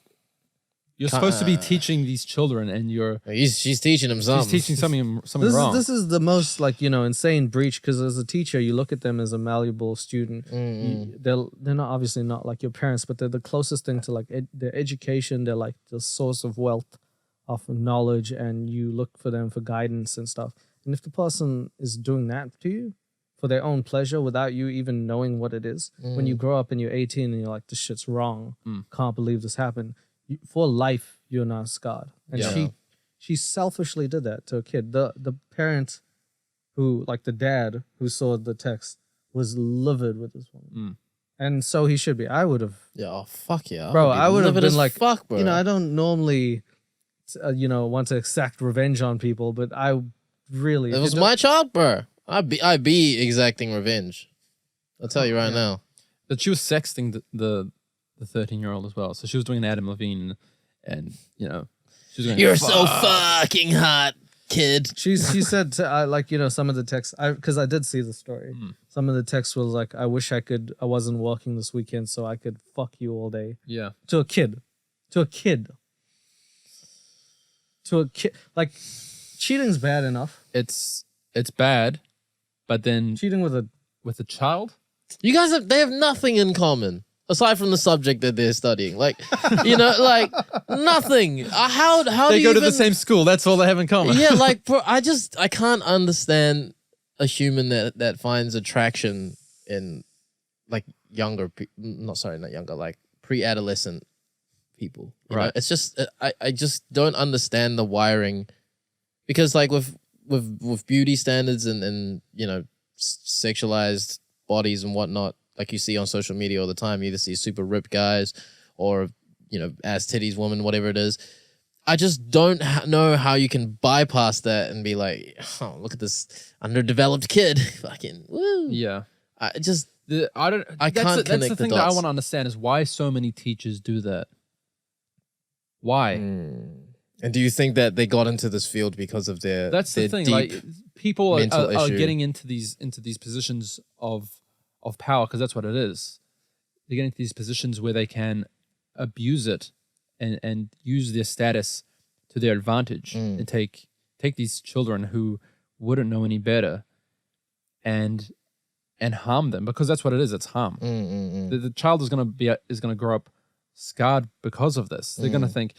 you're supposed to be teaching these children, and She's teaching him something. she's teaching something wrong. This is the most insane breach, because as a teacher you look at them as a malleable student. They're not obviously not like your parents, but they're the closest thing to like their education. They're like the source of wealth, of knowledge, and you look for them for guidance and stuff. And if the person is doing that to you for their own pleasure without you even knowing what it is, when you grow up and you're 18 and you're like, this shit's wrong, can't believe this happened, for life you're not scarred. And she selfishly did that to a kid. The parent who, like the dad who saw the text, was livid with this woman. And so he should be. I would have. Yeah, oh, fuck yeah. Bro, I would have been like, fuck, bro. I don't normally, want to exact revenge on people, but I really. It was my child, bro. I'd be exacting revenge. I'll tell you right now. But she was sexting the 13-year-old as well. So she was doing an Adam Levine, and she was going, You're so fucking hot, kid. She said to, some of the texts, because I did see the story. Some of the text was like, I wish I wasn't working this weekend so I could fuck you all day. Yeah. To a kid. Like, cheating's bad enough. It's bad, but then Cheating with a child. You guys they have nothing in common aside from the subject that they're studying. Like, nothing. How do They you go to the even- same school. That's all they have in common. Yeah, like, bro, I can't understand a human that finds attraction in like like pre-adolescent people. You know? Right. It's just I just don't understand the wiring, because like with beauty standards and sexualized bodies and whatnot, like you see on social media all the time, you either see super ripped guys or ass titties woman, whatever it is. I just don't know how you can bypass that and be like, oh, look at this underdeveloped kid. Fucking woo. Yeah. I can't That's connect the the thing that I dots. want to understand is why so many teachers do that. Why? And do you think that they got into this field because of their That's the their thing. deep Like people are mental issue? getting into these positions of power because that's what it is. They're getting into these positions where they can abuse it and use their status to their advantage and take these children who wouldn't know any better and harm them because that's what it is. It's harm. The child is gonna grow up scarred because of this. They're gonna think.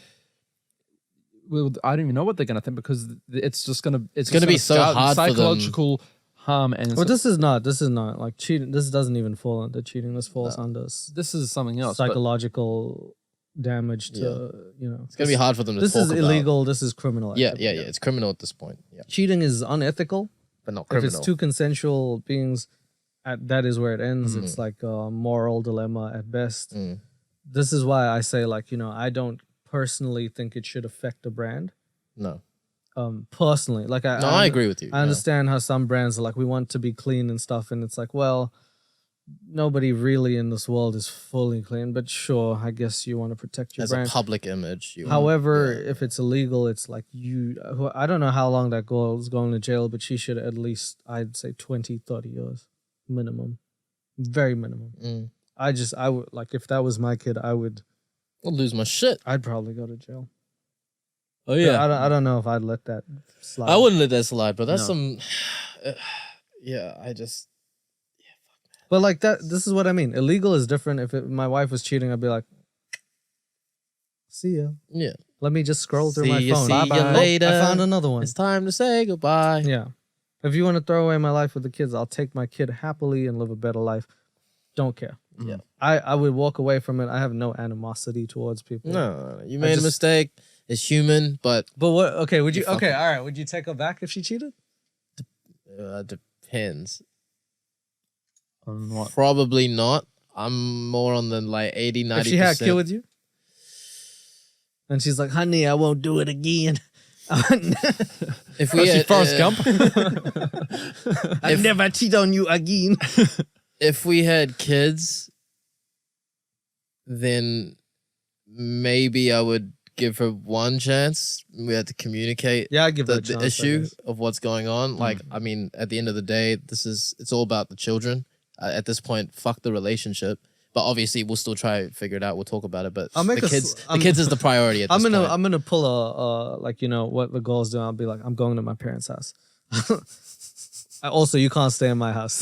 Well, I don't even know what they're gonna think because it's gonna be so hard for them. psychological harm and Well, this is not like cheating. This doesn't even fall under cheating. This falls under this is something else. but- psychological damage to It's gonna be hard for them to This talk is about. illegal. This is criminal. Yeah, activity. It's criminal at this point. Yeah, Cheating is unethical. but not If criminal. it's two consensual beings, that is where it ends. It's like a moral dilemma at best. This is why I say, like, I don't personally think it should affect a brand. No, Personally, like I agree with you. I understand how some brands are like, we want to be clean and stuff, and it's like, well, nobody really in this world is fully clean, but sure, I guess you want to protect your As brand. a public image. However, if it's illegal, it's like I don't know how long that girl is going to jail, but she should at least, I'd say 20, 30 years minimum. Very minimum. I would, like, if that was my kid, I'll lose my shit. I'd probably go to jail. Oh yeah, I don't know if I'd let that slide. I wouldn't let that slide, but that's No. some. Yeah, I just. But like that, this is what I mean. Illegal is different. If my wife was cheating, I'd be like, see ya. Yeah. Let me just scroll through See my ya, phone. see ya Bye-bye. later. I found another one. It's time to say goodbye. Yeah. If you want to throw away my life with the kids, I'll take my kid happily and live a better life. Don't care. Yeah. I would walk away from it. I have no animosity towards people. No, you made a mistake. It's human, but what? Okay, would you? fuck Okay, it. all right. Would you take her back if she cheated? depends. On what? Probably not. I'm more on the like 80, 90%. If she had a kid with you, and she's like, "Honey, I won't do it again." If we had, Forrest Gump. I never cheat on you again. if we had kids, then maybe I would give her one chance. We had to communicate Yeah, I give her a the chance, I issue guess. of what's going on. Like, I mean, at the end of the day, it's all about the children. At this point, fuck the relationship. But obviously, we'll still try to figure it out. We'll talk about it. But I'll make the kids is the priority at this point. I'm gonna pull a like, you know what the girl's doing. I'll be like, I'm going to my parents' house. Also, you can't stay in my house.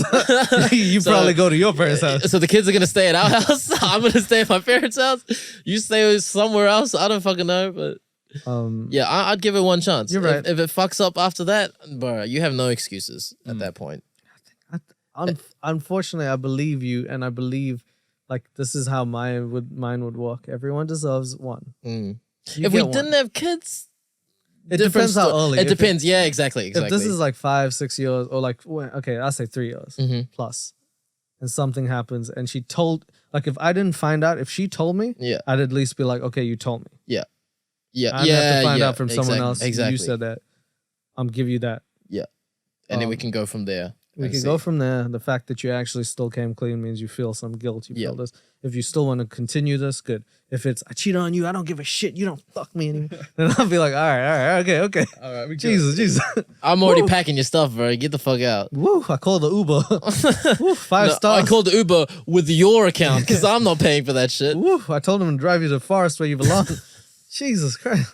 You probably go to your parents' house. So the kids are gonna stay at our house. I'm gonna stay at my parents' house. You stay somewhere else. I don't fucking know, but yeah, I'd give it one chance. You're right. If it fucks up after that, bro, you have no excuses at that point. Unfortunately, I believe you, and I believe like this is how mine would work. Everyone deserves one. You If we get one. didn't have kids, It different depends how sto- early. It If depends. Yeah, exactly. If this is like 5-6 years, or like okay, I'll say 3 years plus, and something happens, and she told, like, if I didn't find out, if she told me, Yeah. I'd at least be like, okay, you told me. yeah, I'd have to find yeah, out from someone else. Exactly. You said that. I'm give you that. Yeah, and then we can go from there. We and can see. go from there. The fact that you actually still came clean means you feel some guilt. You feel Yeah. this. If you still want to continue this, good. If it's I cheat on you, I don't give a shit. You don't fuck me anymore. Then I'll be like, all right, okay. All right, we Jesus. I'm already packing your stuff, bro. Get the fuck out. Woo! I called the Uber. Woo, 5 No, stars. I called the Uber with your account because I'm not paying for that shit. Woo! I told him to drive you to the forest where you belong. Jesus Christ.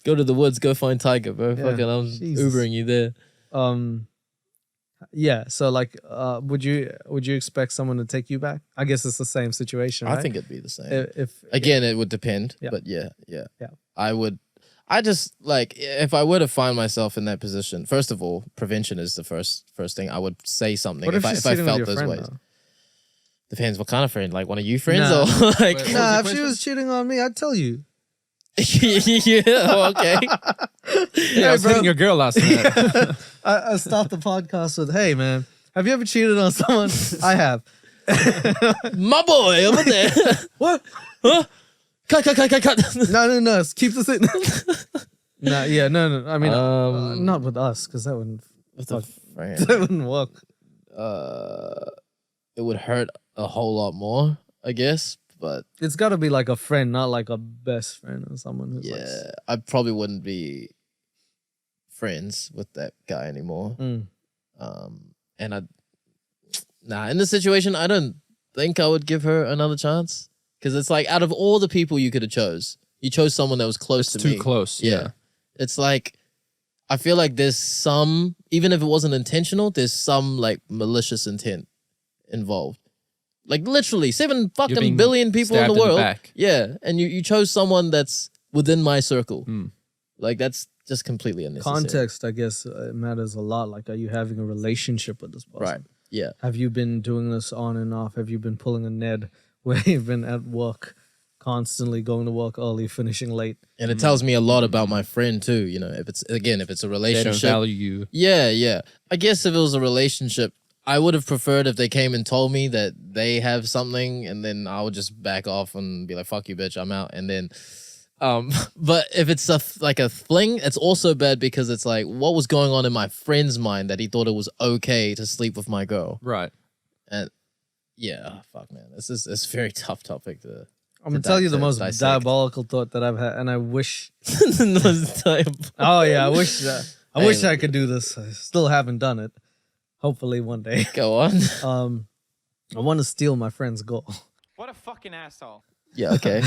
Go to the woods, go find Tiger, bro. Yeah, Fucking, I'm Jesus. Ubering you there. Yeah. So like, would you expect someone to take you back? I guess it's the same situation. I right? think it'd be the same. if Again, it would depend, Yeah. but yeah. Yeah. I just like if I were to find myself in that position. First of all, prevention is the first thing. I would say something What if she's I cheating with felt your those friend, ways. though? Depends what kind of friend. Like one of you friends Nah. or like Wait, Nah, if What's she the was cheating on me, I'd tell you. yeah, okay. Yeah, I was hitting your girl last night. I start the podcast with, "Hey, man, have you ever cheated on someone?" I have. My boy over there. What? Huh? Cut. No. Keep the thing. No. I mean, not with us, because that wouldn't. With a friend. That wouldn't work. It would hurt a whole lot more, I guess. But it's got to be like a friend, not like a best friend or someone who's like. yeah, I probably wouldn't be friends with that guy anymore. And in this situation, I don't think I would give her another chance, because it's like, out of all the people you could have chose, you chose someone that was close to me. Too close. Yeah. It's like, I feel like there's some, even if it wasn't intentional, there's some like malicious intent involved. Like literally 7 fucking billion people in the world. Yeah. And you chose someone that's within my circle. Like that's just completely unnecessary. Context, I guess, it matters a lot. Like, are you having a relationship with this person? Right. Yeah. Have you been doing this on and off? Have you been pulling a Ned where you've been at work, constantly going to work early, finishing late? And it tells me a lot about my friend too. You know, if it's a relationship. They don't value you. Yeah. I guess if it was a relationship, I would have preferred if they came and told me that they have something, and then I would just back off and be like, fuck you, bitch, I'm out. And then, but if it's like a fling, it's also bad, because it's like, what was going on in my friend's mind that he thought it was okay to sleep with my girl? Right. And yeah, fuck, man. It's a very tough topic to. I'm going to tell you the most dissect. diabolical thought that I've had, and I wish. Oh, yeah, I wish I could do this. I still haven't done it. Hopefully one day. Go on. I want to steal my friend's goal. What a fucking asshole. Yeah, okay.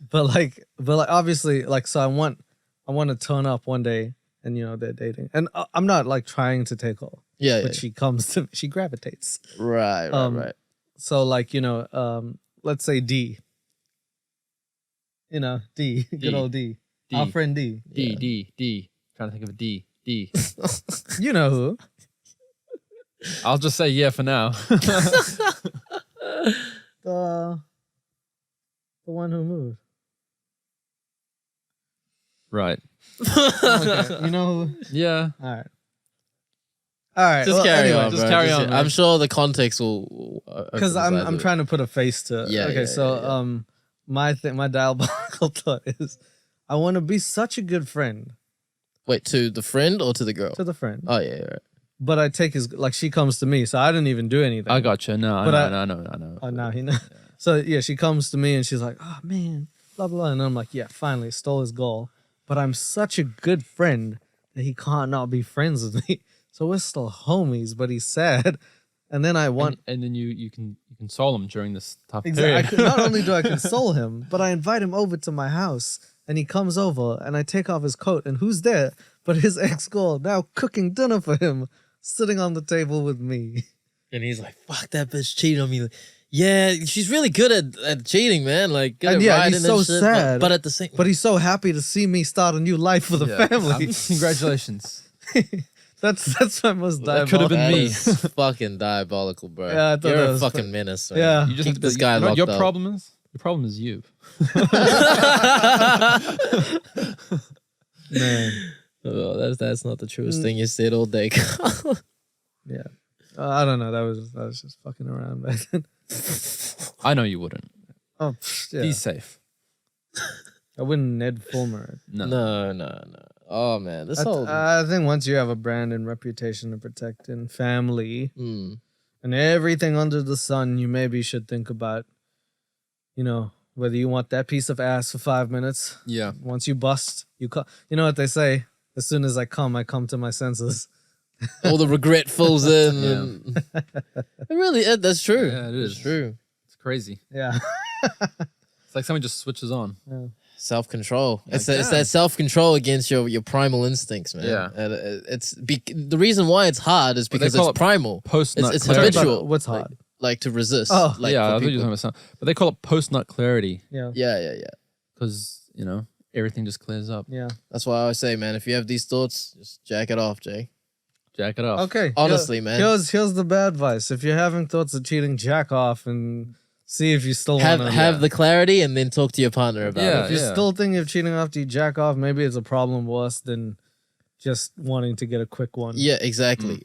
but obviously, like, so I want to turn up one day, and you know they're dating, and I'm not like trying to take her. Yeah, but she comes to me, she gravitates. Right. So like, you know, let's say D. You know, D. Good old D. Our friend D. D. Trying to think of a D. You know who? I'll just say yeah for now. The one who moved. Right. Okay. You know who? Yeah. All right. Just carry on. Just bro. carry on. I'm sure the context will. Because I'm trying to put a face to. Yeah. Okay. So my diabolical thought is, I want to be such a good friend. Wait, to the friend or to the girl? To the friend. Oh yeah. Right. But I take his, like, she comes to me, so I didn't even do anything. I gotcha. No, I know. Oh, now he knows. Yeah. So yeah, she comes to me and she's like, "Oh man, blah blah," and I'm like, "Yeah, finally stole his goal." But I'm such a good friend that he can't not be friends with me. So we're still homies, but he's sad. And then I want, and then you can console him during this tough exactly. period. Not only do I console him, but I invite him over to my house, and he comes over, and I take off his coat, and who's there but his ex-girl, now cooking dinner for him, sitting on the table with me. And he's like, "Fuck, that bitch cheated on me." Like, yeah, she's really good at cheating, man. Like, get And it yeah, right he's and so shit, sad. But at the same, But he's so happy to see me start a new life with a family. Congratulations. That's my most That diabolical. could have been that me. is fucking diabolical, bro. Yeah, I thought You're that a was fucking menace, man. Yeah. You just Keep have to this guy you know what locked your up. problem is? Your problem is you. Man. Oh, that's not the truest thing you said all day. Yeah. I don't know. That was just fucking around back then. I know you wouldn't. Oh, yeah. Be safe. I wouldn't Ned Fulmer. No. Oh man, this whole I think once you have a brand and reputation to protect and family and everything under the sun, you maybe should think about, you know, whether you want that piece of ass for 5 minutes. Yeah. Once you bust, you know what they say? As soon as I come to my senses. all the regret falls in. And it really, that's true. Yeah, it is. It's true. It's crazy. Yeah. It's like something just switches on. Yeah. Self-control. It's that self-control against your primal instincts, man. Yeah. The reason why it's hard is because call it's it primal. Post-nut It's clarity. habitual. What's hard? Like to resist. Oh. like yeah, for I thought you were people. talking about something. But they call it post-nut clarity Yeah. Yeah. because, you know, everything just clears up. Yeah. That's why I always say, man, if you have these thoughts, just jack it off, Jay. Jack it off. Okay. Honestly, man. Here's the bad advice. If you're having thoughts of cheating, jack off and see if you still want to. Have the clarity and then talk to your partner about Yeah. it. If you're still thinking of cheating after you jack off, maybe it's a problem worse than just wanting to get a quick one. Yeah, exactly.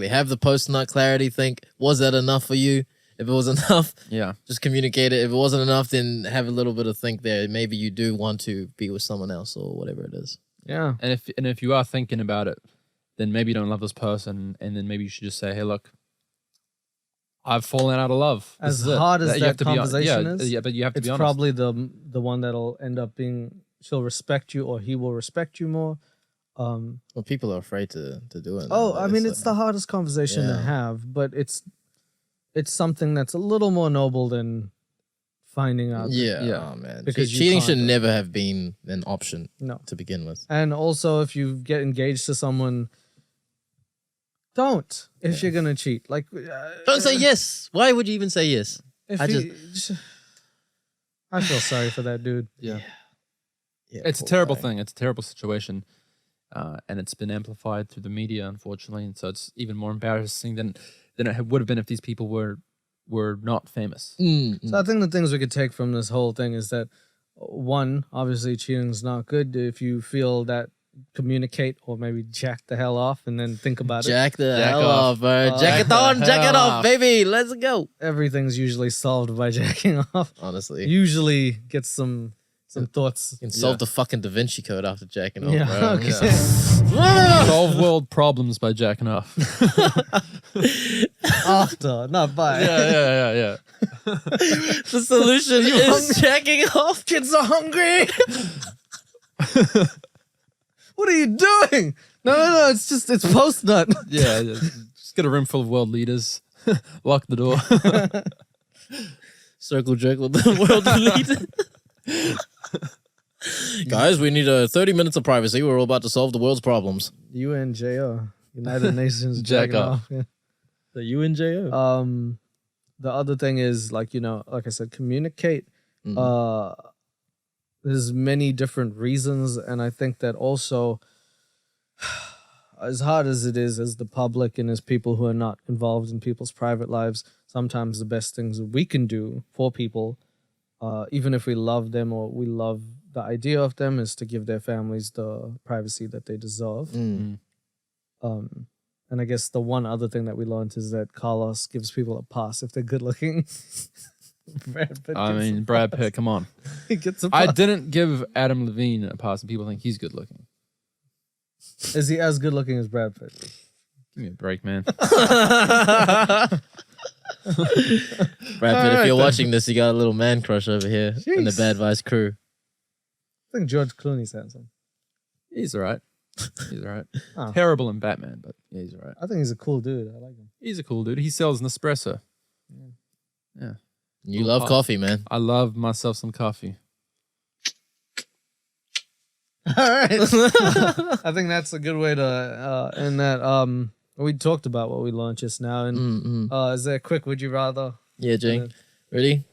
Have the post-nut clarity. Think, was that enough for you? If it was enough, Yeah. just communicate it. If it wasn't enough, then have a little bit of think there. Maybe you do want to be with someone else or whatever it is. Yeah. And if you are thinking about it, then maybe you don't love this person, and then maybe you should just say, hey, look, I've fallen out of love. As hard as you that have to be conversation is, yeah, but you have to it's be honest. probably the one that'll end up being she'll respect you or he will respect you more. Well, people are afraid to do it. Oh, I nowadays, mean, so- it's the hardest conversation to Yeah. have, but it's something that's a little more noble than finding out. Yeah, Yeah. oh, man. Because you Cheating can't should do it. never have been an option No. to begin with. And also, if you get engaged to someone, don't if you're gonna cheat. Like, Don't say yes. Why would you even say yes? if I I feel sorry for that dude. Yeah. Yeah, It's a poor terrible guy. thing. It's a terrible situation. And it's been amplified through the media, unfortunately. And so it's even more embarrassing than it would have been if these people were not famous. So I think the things we could take from this whole thing is that one, obviously cheating's not good. If you feel that, communicate or maybe jack the hell off and then think about it. Jack the Jack hell off. off, bro. Jack it on, jack it off, baby. Let's go. Everything's usually solved by jacking off. Honestly. Usually gets some thoughts. You can solve the fucking Da Vinci Code after jacking off, Yeah, bro. okay. Solve world problems by jacking off. After, not by. yeah. The solution is jacking off. Kids are hungry. What are you doing? No. It's post nut. Yeah, just get a room full of world leaders. Lock the door. Circle jerk with the world leader. Guys, we need 30 minutes of privacy. We're all about to solve the world's problems. UNJO, United Nations Jack jacking off. off. Yeah. The UNJO. The other thing is like I said, communicate. There's many different reasons, and I think that also, as hard as it is as the public and as people who are not involved in people's private lives, sometimes the best things that we can do for people, even if we love them or we love the idea of them, is to give their families the privacy that they deserve. And I guess the one other thing that we learned is that Carlos gives people a pass if they're good looking. Brad Pitt I gets mean, a Brad pass. Pitt, come on. He gets a I pass. didn't give Adam Levine a pass, and people think he's good looking. Is he as good looking as Brad Pitt? Give me a break, man. Brad Pitt, if you're watching this, you got a little man crush over here in the Jeez. Bad Vice crew. I think George Clooney's handsome. He's all right. He's all right. Oh. Terrible in Batman, but yeah, he's all right. I think he's a cool dude. I like him. He's a cool dude. He sells Nespresso. Yeah. You love coffee, man. I love myself some coffee. All right. I think that's a good way to end that. We talked about what we launched just now, and is there a quick would you rather? Yeah, Jane. Ready?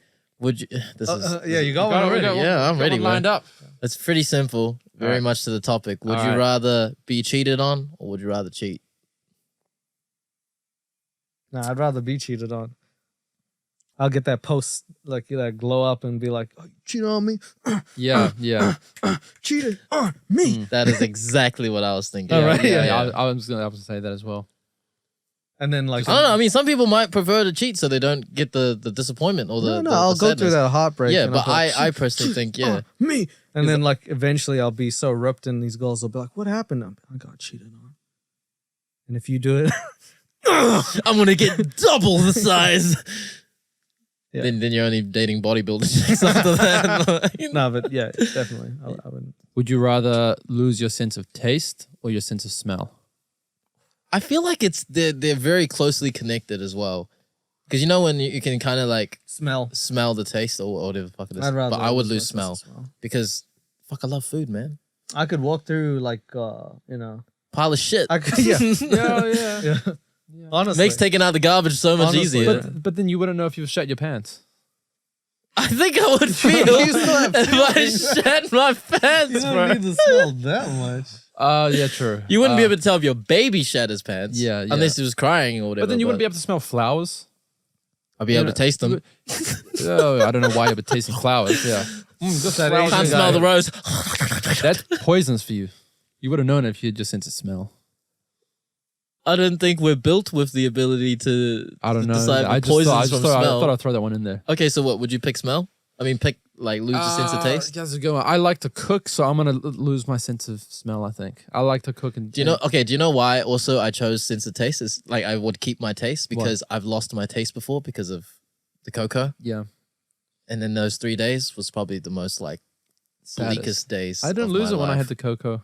Would you? This is. Yeah, you got one already. Yeah, I'm ready, lined man. up. It's pretty simple. Very Alright. much to the topic. Would you Alright. rather be cheated on or would you rather cheat? Nah, I'd rather be cheated on. I'll get that post, like that glow up and be like, oh, you cheated on me? Yeah. Cheated on me. That is exactly what I was thinking. Alright. Yeah. I was gonna say that as well. And then like, I don't know. I mean, some people might prefer to cheat so they don't get the disappointment or the. no, the I'll go through sadness. that heartbreak. Yeah, and but I'll be like, I personally think, yeah. me. And then like eventually I'll be so ripped and these girls will be like, what happened? I got cheated on. And if you do it, I'm gonna get double the size. Yeah. Then you're only dating bodybuilders chicks after that. no, but yeah, definitely. I wouldn't. Would you rather lose your sense of taste or your sense of smell? I feel like they're very closely connected as well. Because you know when you can kind of like Smell. smell the taste or whatever the fuck it is. I'd rather But I would lose lose my sense smell of smell. because fuck, I love food, man. I could walk through like, Pile of shit. I could, yeah. Yeah. Yeah. Honestly. Makes taking out the garbage so much Honestly. easier. But then you wouldn't know if you've shat your pants. I think I would feel You still have if I shat my pants, you bro. don't need to smell that much. Yeah, true. You wouldn't be able to tell if your baby shat his pants. Yeah, yeah. Unless he was crying or whatever. But then you wouldn't be able to smell flowers. I'd be able to taste them. Oh, I don't know why you're tasting flowers. Yeah. Just That flowers Asian Can't in smell there. the rose. That's poisonous for you. You would have known it if you had just sense of smell. I don't think we're built with the ability to. I don't know. Decide I poisons from smell. I thought I'd throw that one in there. Okay, so what would you pick? Smell? I mean, pick like lose your sense of taste. That's a good one. I like to cook, so I'm gonna lose my sense of smell. I think I like to cook and. Do you know? Okay, do you know why? Also, I chose sense of taste. It's like I would keep my taste because I've lost my taste before because of the cocoa. Yeah. And then those 3 days was probably the most like bleakest days. I didn't lose it when I had the cocoa.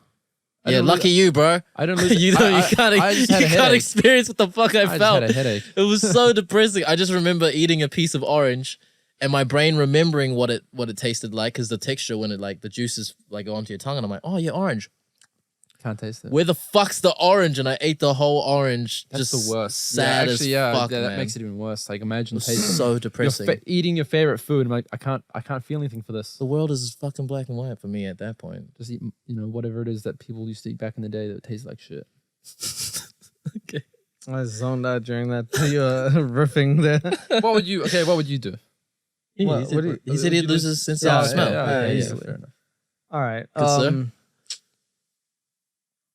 Yeah, lucky you, bro. I didn't lose it. You can't experience what the fuck I felt. I just had a headache. It was so depressing. I just remember eating a piece of orange and my brain remembering what it tasted like because the texture when it like the juices like go onto your tongue and I'm like, oh yeah, orange. Can't taste it. Where the fuck's the orange? And I ate the whole orange. That's just the worst. Sad as fuck, that man. makes it even worse. Like imagine It was tasting so depressing. eating your favorite food. I'm like, I can't feel anything for this. The world is fucking black and white for me at that point. Just eat, whatever it is that people used to eat back in the day that tastes like shit. Okay. I zoned out during that riffing there. What would you do? Yeah, he said he loses sense of smell. Yeah, easily. fair enough. All right. Good, sir.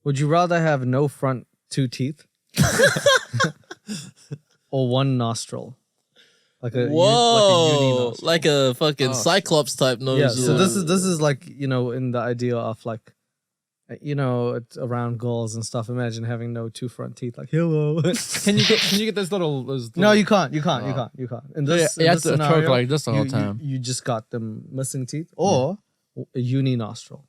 Would you rather have no front 2 teeth or 1 nostril? Like a uni nostril. Like a fucking Cyclops type nose. Yeah. So this is like in the idea of like it's around girls and stuff. Imagine having no 2 front teeth. Like hello. Can you get those little? No, you can't. You can't. In this, you have to scenario, choke like this the whole time. You just got them missing teeth or a uni nostril.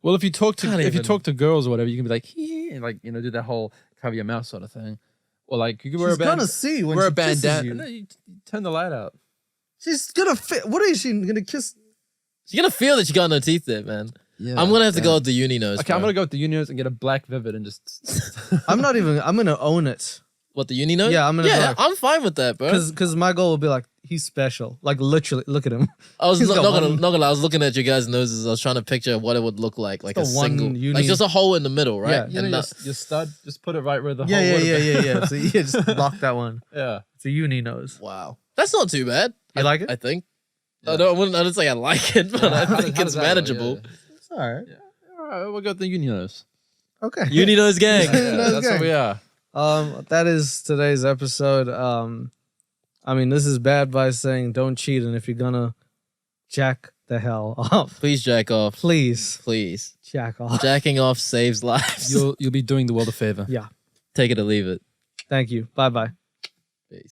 Well, if you talk to girls or whatever, you can be like, and like do that whole cover your mouth sort of thing, or like you can wear a bandana. She's gonna see when wear she a bandana. kisses No, you. you turn the light out. She's gonna fit. What is she gonna kiss? She's gonna feel that you got no teeth there, man. Yeah, I'm gonna have to go with the uni nose. Okay, bro. I'm gonna go with the uni nose and get a black Vivid and just. I'm gonna own it. What, the uni nose? Yeah, I'm gonna. Yeah, I'm fine with that, bro. Because my goal would be like he's special. Like literally, look at him. I was He's not got gonna one- lie. I was looking at you guys' noses. I was trying to picture what it would look like a the one single, uni- like just a hole in the middle, right? Yeah, And your stud, just put it right where the hole Yeah. would have been. So just block that one. Yeah. It's a uni nose. Wow, that's not too bad. You like it? I think. I don't say I like it, but I think How it's does that go? manageable. Yeah. It's all right. All right, we'll go with the uni nose. Okay. Uni nose gang. Yeah. That's what we are. That is today's episode. I mean, this is bad by saying don't cheat, and if you're gonna jack the hell off, Please jack off. please Please. jack off. Jacking off saves lives. You'll be doing the world a favor. Yeah. Take it or leave it. Thank you. Bye bye.